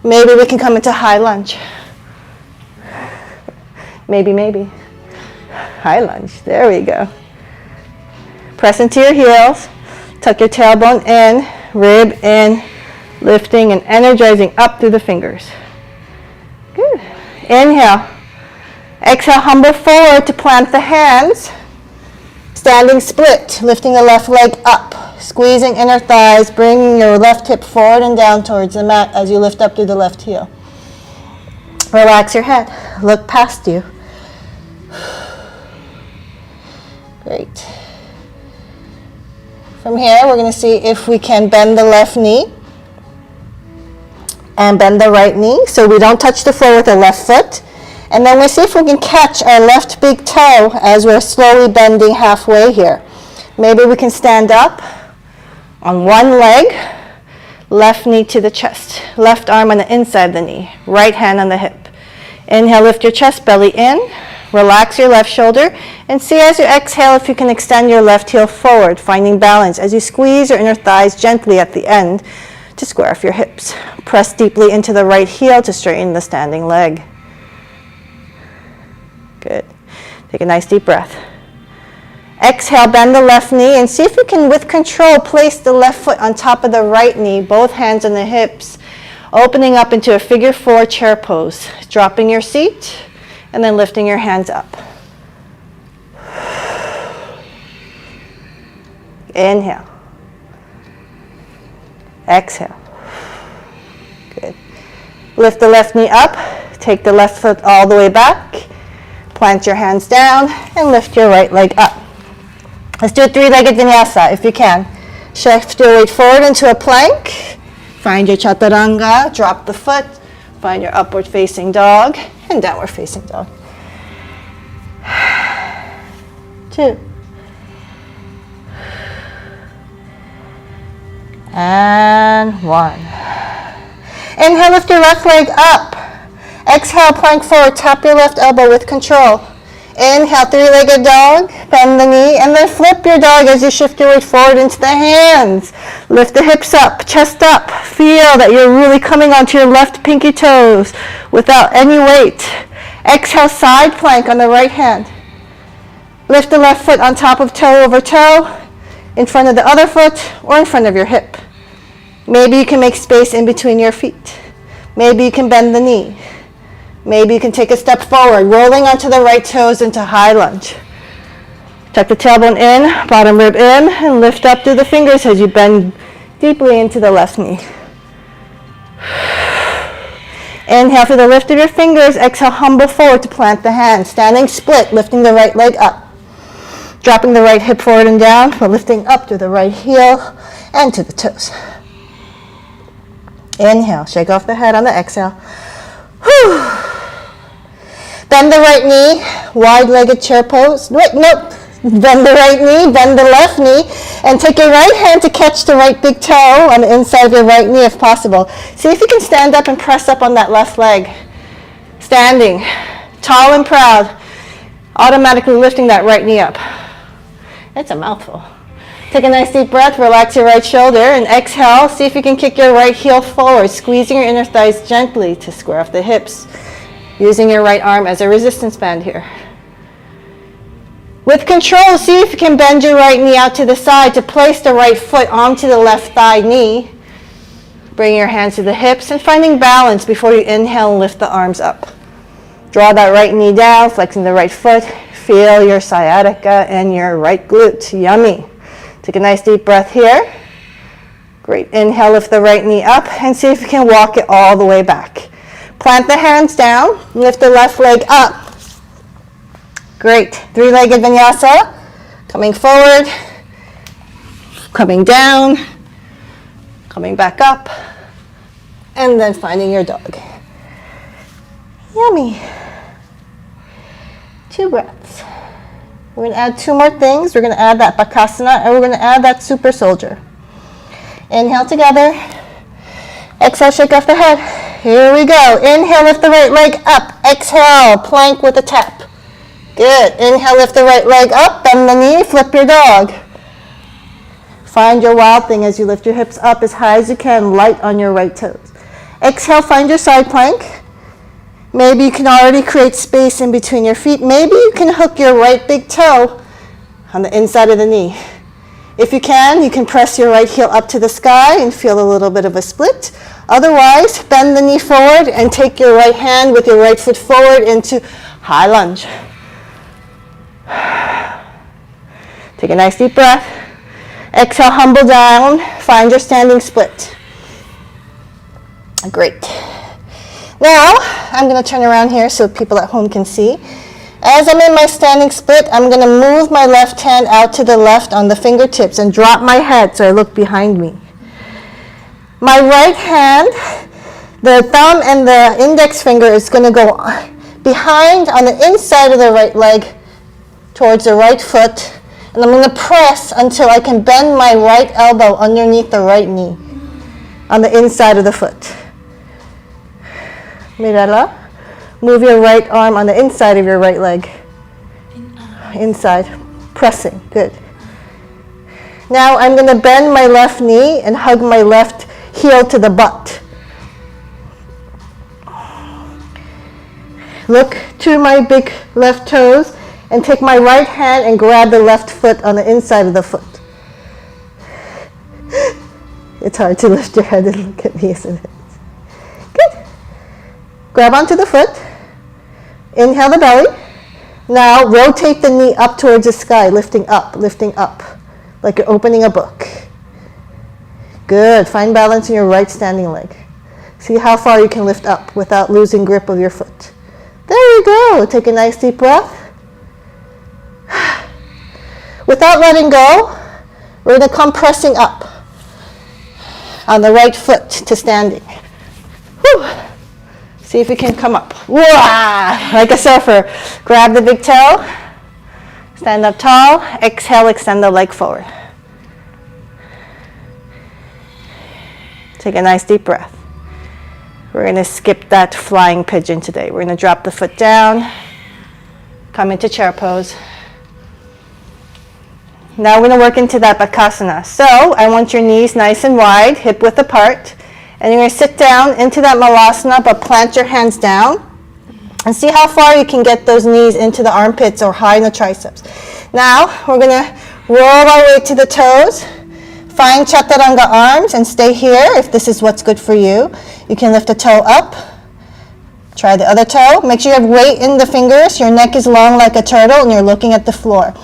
Maybe we can come into high lunge. Maybe. High lunge. There we go. Press into your heels. Tuck your tailbone in. Rib in, lifting and energizing up through the fingers. Good. Inhale. Exhale, humble forward to plant the hands. Standing split, lifting the left leg up, squeezing inner thighs, bringing your left hip forward and down towards the mat as you lift up through the left heel. Relax your head. Look past you. Great. From here, we're going to see if we can bend the left knee and bend the right knee so we don't touch the floor with the left foot. And then we see if we can catch our left big toe as we're slowly bending halfway here. Maybe we can stand up on one leg, left knee to the chest, left arm on the inside of the knee, right hand on the hip. Inhale, lift your chest, belly in. Relax your left shoulder and see as you exhale if you can extend your left heel forward, finding balance as you squeeze your inner thighs gently at the end to square off your hips. Press deeply into the right heel to straighten the standing leg. Good. Take a nice deep breath. Exhale, bend the left knee and see if you can, with control, place the left foot on top of the right knee, both hands on the hips, opening up into a figure four chair pose, dropping your seat, and then lifting your hands up. Inhale. Exhale. Good. Lift the left knee up. Take the left foot all the way back. Plant your hands down and lift your right leg up. Let's do a three-legged vinyasa if you can. Shift your weight forward into a plank. Find your chaturanga, drop the foot. Find your upward facing dog and downward facing dog. 2. And 1. Inhale, lift your left leg up. Exhale, plank forward, tap your left elbow with control. Inhale, three-legged dog, bend the knee, and then flip your dog as you shift your weight forward into the hands. Lift the hips up, chest up. Feel that you're really coming onto your left pinky toes without any weight. Exhale, side plank on the right hand. Lift the left foot on top of toe over toe, in front of the other foot, or in front of your hip. Maybe you can make space in between your feet. Maybe you can bend the knee. Maybe you can take a step forward, rolling onto the right toes into high lunge. Tuck the tailbone in, bottom rib in, and lift up through the fingers as you bend deeply into the left knee. Inhale through the lift of your fingers. Exhale, humble forward to plant the hands. Standing split, lifting the right leg up. Dropping the right hip forward and down, but lifting up through the right heel and to the toes. Inhale, shake off the head on the exhale. Whew. Bend the right knee, wide-legged chair pose. Wait, nope. Bend the right knee, bend the left knee, and take your right hand to catch the right big toe on the inside of your right knee if possible. See if you can stand up and press up on that left leg. Standing, tall and proud, automatically lifting that right knee up. It's a mouthful. Take a nice deep breath, relax your right shoulder, and exhale. See if you can kick your right heel forward, squeezing your inner thighs gently to square off the hips. Using your right arm as a resistance band here. With control, see if you can bend your right knee out to the side to place the right foot onto the left thigh knee. Bring your hands to the hips and finding balance before you inhale and lift the arms up. Draw that right knee down, flexing the right foot. Feel your sciatica and your right glute. Yummy. Take a nice deep breath here. Great. Inhale, lift the right knee up and see if you can walk it all the way back. Plant the hands down, lift the left leg up. Great. Three-legged vinyasa. Coming forward, coming down, coming back up, and then finding your dog. Yummy. 2 breaths. We're going to add 2 more things. We're going to add that bakasana, and we're going to add that super soldier. Inhale together. Exhale, shake off the head. Here we go. Inhale, lift the right leg up. Exhale, plank with a tap. Good. Inhale, lift the right leg up. Bend the knee, flip your dog. Find your wild thing as you lift your hips up as high as you can, light on your right toes. Exhale, find your side plank. Maybe you can already create space in between your feet. Maybe you can hook your right big toe on the inside of the knee. If you can press your right heel up to the sky and feel a little bit of a split. Otherwise, bend the knee forward and take your right hand with your right foot forward into high lunge. Take a nice deep breath. Exhale, humble down. Find your standing split. Great. Now, I'm going to turn around here so people at home can see. As I'm in my standing split, I'm going to move my left hand out to the left on the fingertips and drop my head so I look behind me. My right hand, the thumb and the index finger is going to go behind on the inside of the right leg towards the right foot. And I'm going to press until I can bend my right elbow underneath the right knee on the inside of the foot. Mirala. Move your right arm on the inside of your right leg. Inside. Pressing. Good. Now I'm going to bend my left knee and hug my left heel to the butt. Look to my big left toes and take my right hand and grab the left foot on the inside of the foot. It's hard to lift your head and look at me, isn't it? Good. Grab onto the foot. Inhale the belly. Now rotate the knee up towards the sky, lifting up, like you're opening a book. Good. Find balance in your right standing leg. See how far you can lift up without losing grip of your foot. There you go. Take a nice deep breath. Without letting go, we're going to come pressing up on the right foot to standing. Whew. See if we can come up. Wah! Like a surfer. Grab the big toe. Stand up tall. Exhale, extend the leg forward. Take a nice deep breath. We're going to skip that flying pigeon today. We're going to drop the foot down. Come into chair pose. Now we're going to work into that Bakasana. So I want your knees nice and wide, hip width apart. And you're going to sit down into that Malasana, but plant your hands down. And see how far you can get those knees into the armpits or high in the triceps. Now we're going to roll our way to the toes. Find Chaturanga arms and stay here if this is what's good for you. You can lift a toe up. Try the other toe. Make sure you have weight in the fingers. Your neck is long like a turtle and you're looking at the floor.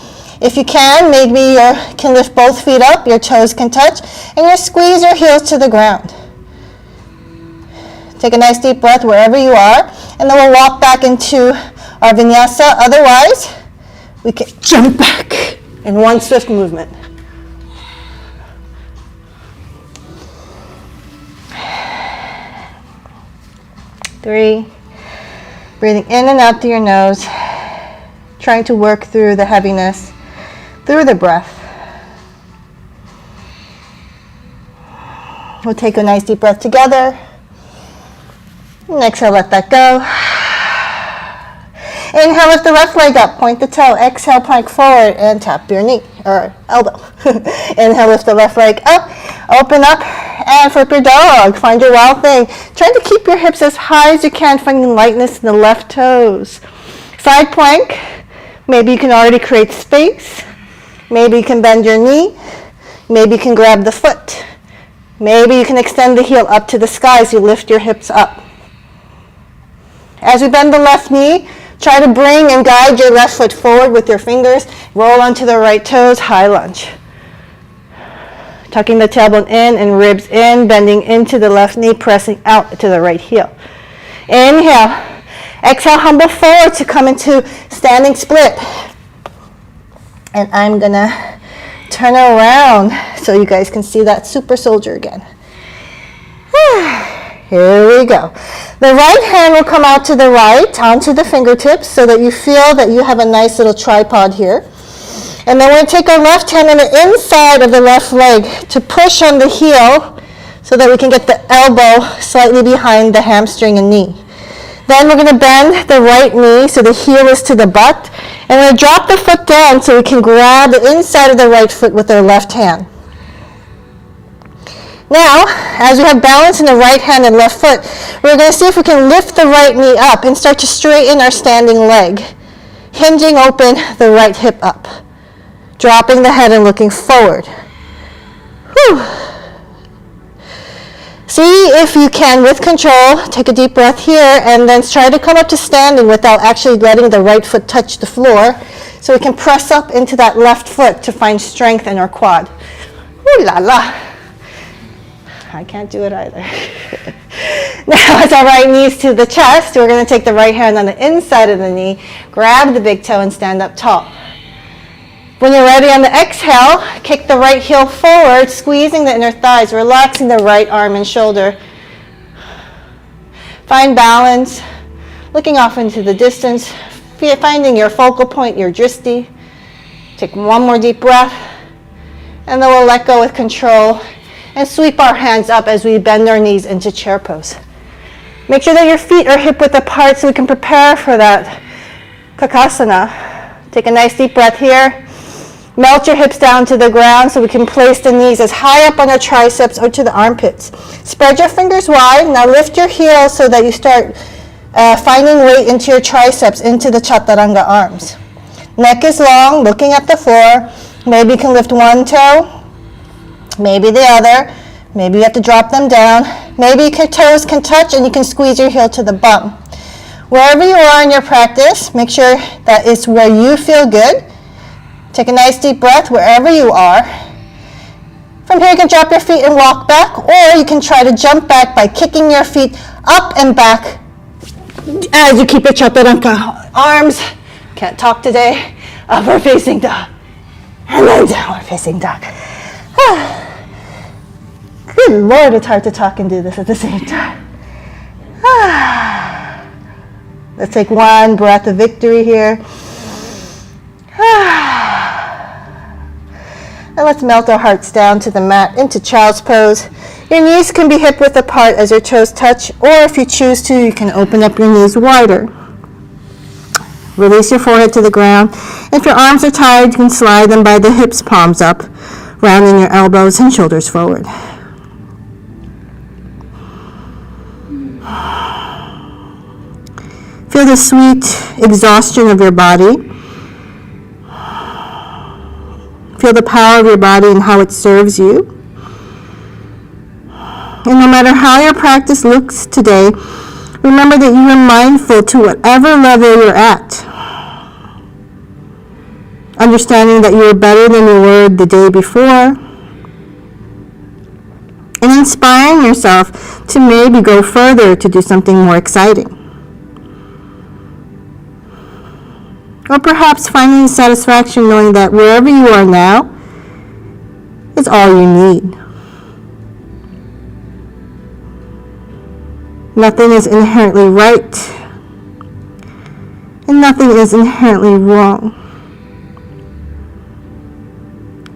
If you can, maybe you can lift both feet up, your toes can touch, and you squeeze your heels to the ground. Take a nice deep breath wherever you are, and then we'll walk back into our Vinyasa. Otherwise, we can jump back in one swift movement. Three. Breathing in and out through your nose, trying to work through the heaviness through the breath. We'll take a nice deep breath together. And exhale, let that go. Inhale, lift the left leg up, point the toe. Exhale, plank forward and tap your knee or elbow. Inhale, lift the left leg up, open up and flip your dog. Find your wild thing. Try to keep your hips as high as you can, finding lightness in the left toes. Side plank. Maybe you can already create space. Maybe you can bend your knee. Maybe you can grab the foot. Maybe you can extend the heel up to the sky as you lift your hips up. As we bend the left knee, try to bring and guide your left foot forward with your fingers. Roll onto the right toes, high lunge. Tucking the tailbone in and ribs in, bending into the left knee, pressing out to the right heel. Inhale. Exhale, humble forward to come into standing split. And I'm gonna turn around so you guys can see that super soldier again. Here we go. The right hand will come out to the right, onto the fingertips, so that you feel that you have a nice little tripod here. And then we're going to take our left hand on the inside of the left leg to push on the heel so that we can get the elbow slightly behind the hamstring and knee. Then we're going to bend the right knee so the heel is to the butt. And we're going to drop the foot down so we can grab the inside of the right foot with our left hand. Now, as we have balance in the right hand and left foot, we're going to see if we can lift the right knee up and start to straighten our standing leg, hinging open the right hip up, dropping the head and looking forward. Whew. See if you can, with control, take a deep breath here and then try to come up to standing without actually letting the right foot touch the floor, so we can press up into that left foot to find strength in our quad. Ooh la la. I can't do it either. Now, as our right knee's to the chest, we're going to take the right hand on the inside of the knee, grab the big toe and stand up tall. When you're ready on the exhale, kick the right heel forward, squeezing the inner thighs, relaxing the right arm and shoulder. Find balance, looking off into the distance, finding your focal point, your drishti. Take one more deep breath, and then we'll let go with control and sweep our hands up as we bend our knees into chair pose. Make sure that your feet are hip width apart so we can prepare for that Kakasana. Take a nice deep breath here. Melt your hips down to the ground so we can place the knees as high up on our triceps or to the armpits. Spread your fingers wide. Now lift your heels so that you start finding weight into your triceps, into the Chaturanga arms. Neck is long, looking at the floor. Maybe you can lift one toe, maybe the other. Maybe you have to drop them down. Maybe your toes can touch and you can squeeze your heel to the bum. Wherever you are in your practice, make sure that it's where you feel good. Take a nice deep breath wherever you are. From here you can drop your feet and walk back, or you can try to jump back by kicking your feet up and back As you keep your chaturanga arms, can't talk today, upward facing dog, and then downward facing dog. Good Lord, it's hard to talk and do this at the same time. Let's take one breath of victory here. And let's melt our hearts down to the mat into child's pose. Your knees can be hip width apart as your toes touch, or if you choose to, you can open up your knees wider. Release your forehead to the ground. If your arms are tired, you can slide them by the hips, palms up, rounding your elbows and shoulders forward. Feel the sweet exhaustion of your body. Feel the power of your body and how it serves you. And no matter how your practice looks today, remember that you are mindful to whatever level you're at. Understanding that you are better than you were the day before. And inspiring yourself to maybe go further to do something more exciting. Or perhaps finding satisfaction knowing that wherever you are now is all you need. Nothing is inherently right, and nothing is inherently wrong.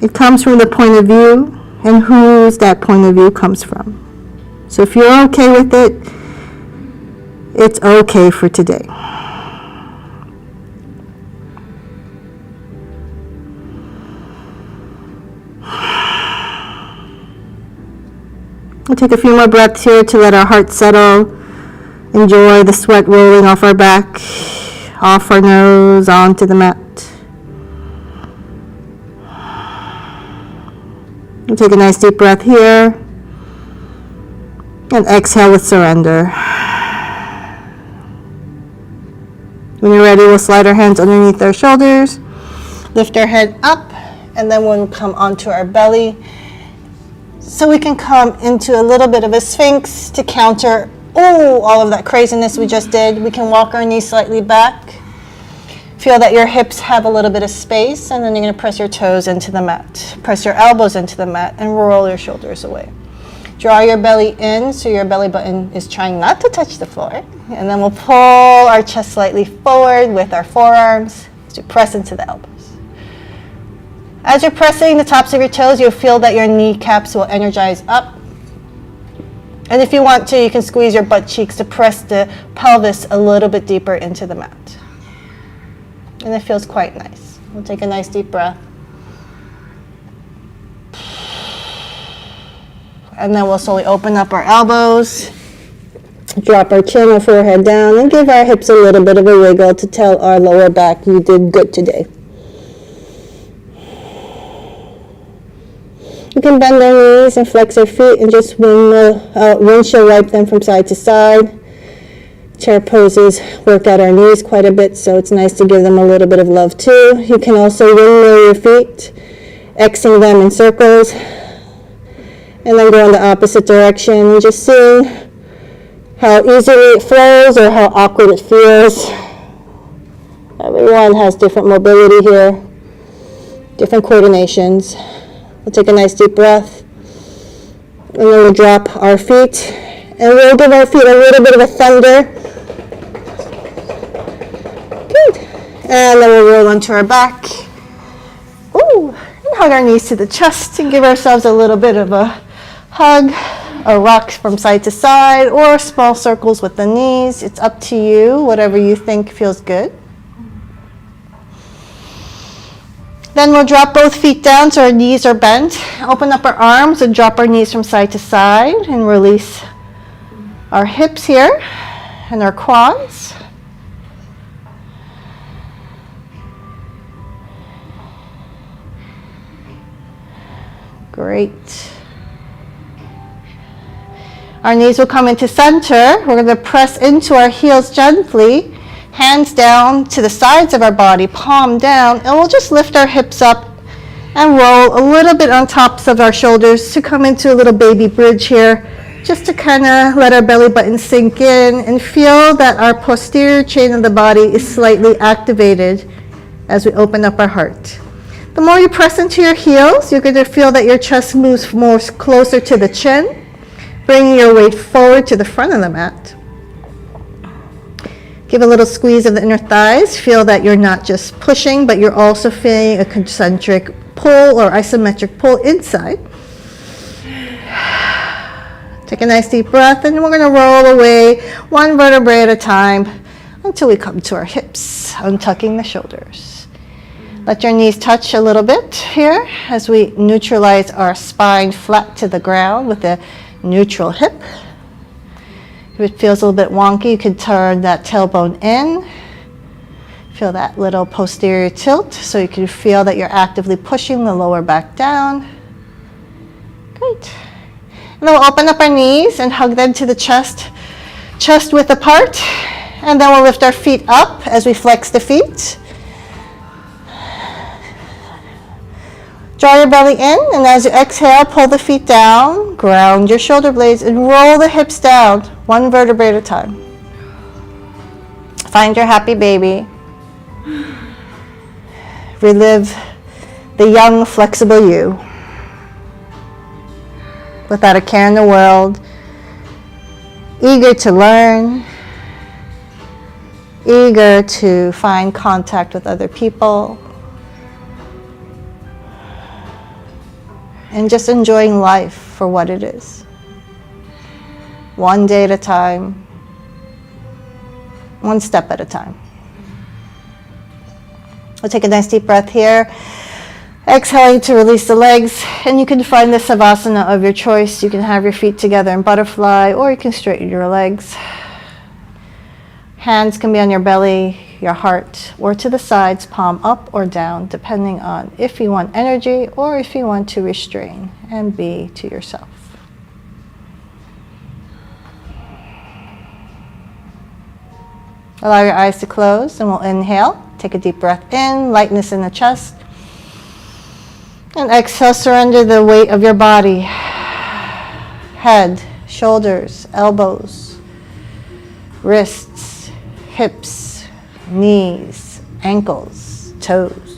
It comes from the point of view and whose that point of view comes from. So if you're okay with it, it's okay for today. We'll take a few more breaths here to let our heart settle. Enjoy the sweat rolling off our back, off our nose, onto the mat. We'll take a nice deep breath here. And exhale with surrender. When you're ready, we'll slide our hands underneath our shoulders, lift our head up, and then we'll come onto our belly. So we can come into a little bit of a sphinx to counter all of that craziness we just did. We can walk our knees slightly back. Feel that your hips have a little bit of space, and then you're going to press your toes into the mat. Press your elbows into the mat and roll your shoulders away. Draw your belly in so your belly button is trying not to touch the floor. And then we'll pull our chest slightly forward with our forearms as we press into the elbows. As you're pressing the tops of your toes, you'll feel that your kneecaps will energize up. And if you want to, you can squeeze your butt cheeks to press the pelvis a little bit deeper into the mat. And it feels quite nice. We'll take a nice deep breath. And then we'll slowly open up our elbows, drop our chin or forehead down, and give our hips a little bit of a wiggle to tell our lower back you did good today. You can bend our knees and flex our feet and just windshield wipe them from side to side. Chair poses work out our knees quite a bit, so it's nice to give them a little bit of love too. You can also windmill your feet, Xing them in circles, and then go in the opposite direction and just seeing how easily it flows or how awkward it feels. Everyone has different mobility here, different coordinations. We'll take a nice deep breath, and then we'll drop our feet, and we'll give our feet a little bit of a thunder. Good. And then we'll roll onto our back. Ooh, and hug our knees to the chest and give ourselves a little bit of a hug, or rock from side to side, or small circles with the knees. It's up to you, whatever you think feels good. Then we'll drop both feet down so our knees are bent. Open up our arms and drop our knees from side to side and release our hips here and our quads. Great. Our knees will come into center. We're going to press into our heels gently. Hands down to the sides of our body, palm down, and we'll just lift our hips up and roll a little bit on tops of our shoulders to come into a little baby bridge here. just to kind of let our belly button sink in and feel that our posterior chain of the body is slightly activated as we open up our heart. The more you press into your heels, you're going to feel that your chest moves more closer to the chin, bringing your weight forward to the front of the mat. Give a little squeeze of the inner thighs. Feel that you're not just pushing, but you're also feeling a concentric pull or isometric pull inside. Take a nice deep breath, and we're going to roll away one vertebrae at a time until we come to our hips, untucking the shoulders. Let your knees touch a little bit here as we neutralize our spine flat to the ground with a neutral hip. If it feels a little bit wonky, you can turn that tailbone in. Feel that little posterior tilt so you can feel that you're actively pushing the lower back down. Great. And then we'll open up our knees and hug them to the chest width apart. And then we'll lift our feet up as we flex the feet. Draw your belly in, and as you exhale, pull the feet down, ground your shoulder blades, and roll the hips down, one vertebrae at a time. Find your happy baby. Relive the young, flexible you. Without a care in the world, eager to learn, eager to find contact with other people, and just enjoying life for what it is. One day at a time, one step at a time. We'll take a nice deep breath here. Exhaling to release the legs, and you can find the savasana of your choice. You can have your feet together in butterfly, or you can straighten your legs. Hands can be on your belly, your heart, or to the sides, palm up or down, depending on if you want energy or if you want to restrain and be to yourself. Allow your eyes to close, and we'll inhale. Take a deep breath in, lightness in the chest. And exhale, surrender the weight of your body. Head, shoulders, elbows, wrists, hips, knees, ankles, toes.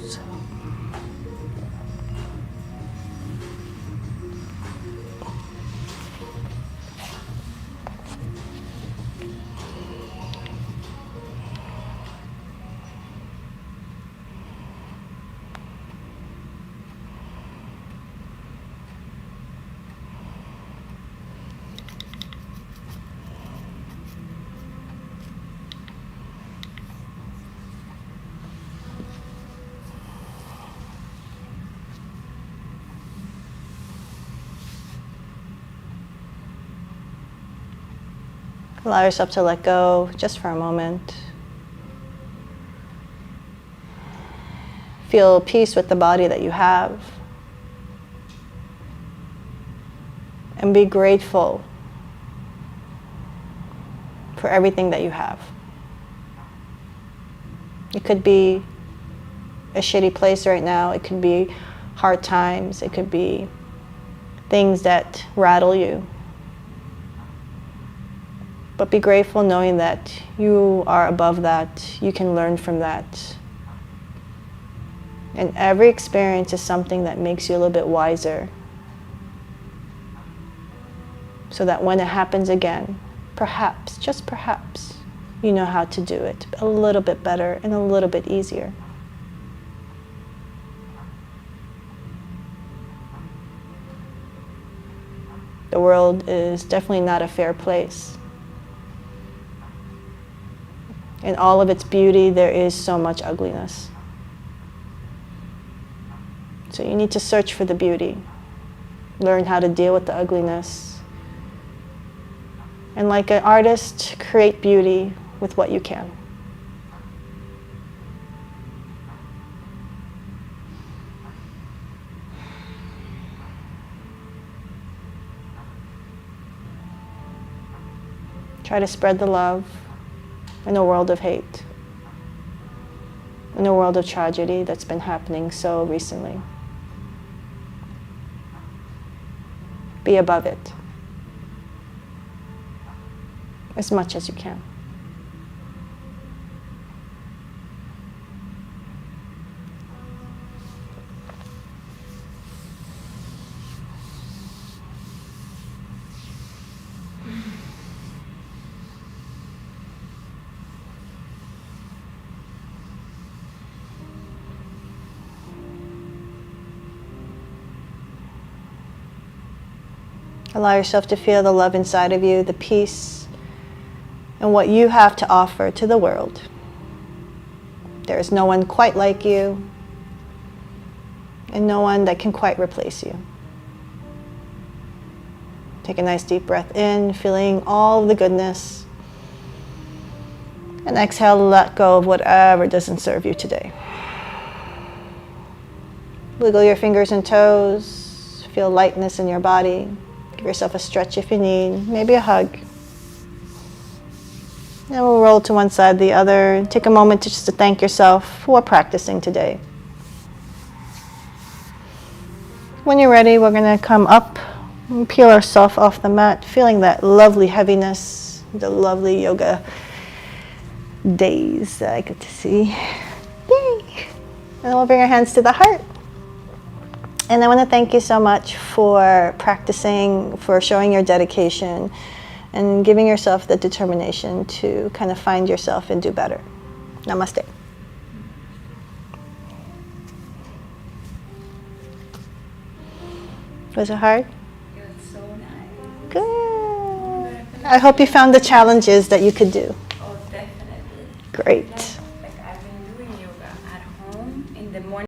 Allow yourself to let go just for a moment. Feel peace with the body that you have. And be grateful for everything that you have. It could be a shitty place right now. It could be hard times. It could be things that rattle you. But be grateful knowing that you are above that. You can learn from that. And every experience is something that makes you a little bit wiser. So that when it happens again, perhaps, just perhaps, you know how to do it a little bit better and a little bit easier. The world is definitely not a fair place. In all of its beauty, there is so much ugliness. So you need to search for the beauty, learn how to deal with the ugliness, and like an artist, create beauty with what you can. Try to spread the love in a world of hate, in a world of tragedy that's been happening so recently. Be above it. as much as you can. Allow yourself to feel the love inside of you, the peace, and what you have to offer to the world. There is no one quite like you, and no one that can quite replace you. Take a nice deep breath in, feeling all of the goodness. And exhale, let go of whatever doesn't serve you today. Wiggle your fingers and toes. Feel lightness in your body. Give yourself a stretch if you need, maybe a hug. Then we'll roll to one side, the other. Take a moment just to thank yourself for practicing today. When you're ready, we're going to come up and peel ourselves off the mat, feeling that lovely heaviness, the lovely yoga days that I get to see. Yay! And then we'll bring our hands to the heart. And I want to thank you so much for practicing, for showing your dedication, and giving yourself the determination to kind of find yourself and do better. Namaste. Was it hard? It was so nice. Good. I hope you found the challenges that you could do. Oh, definitely. Great.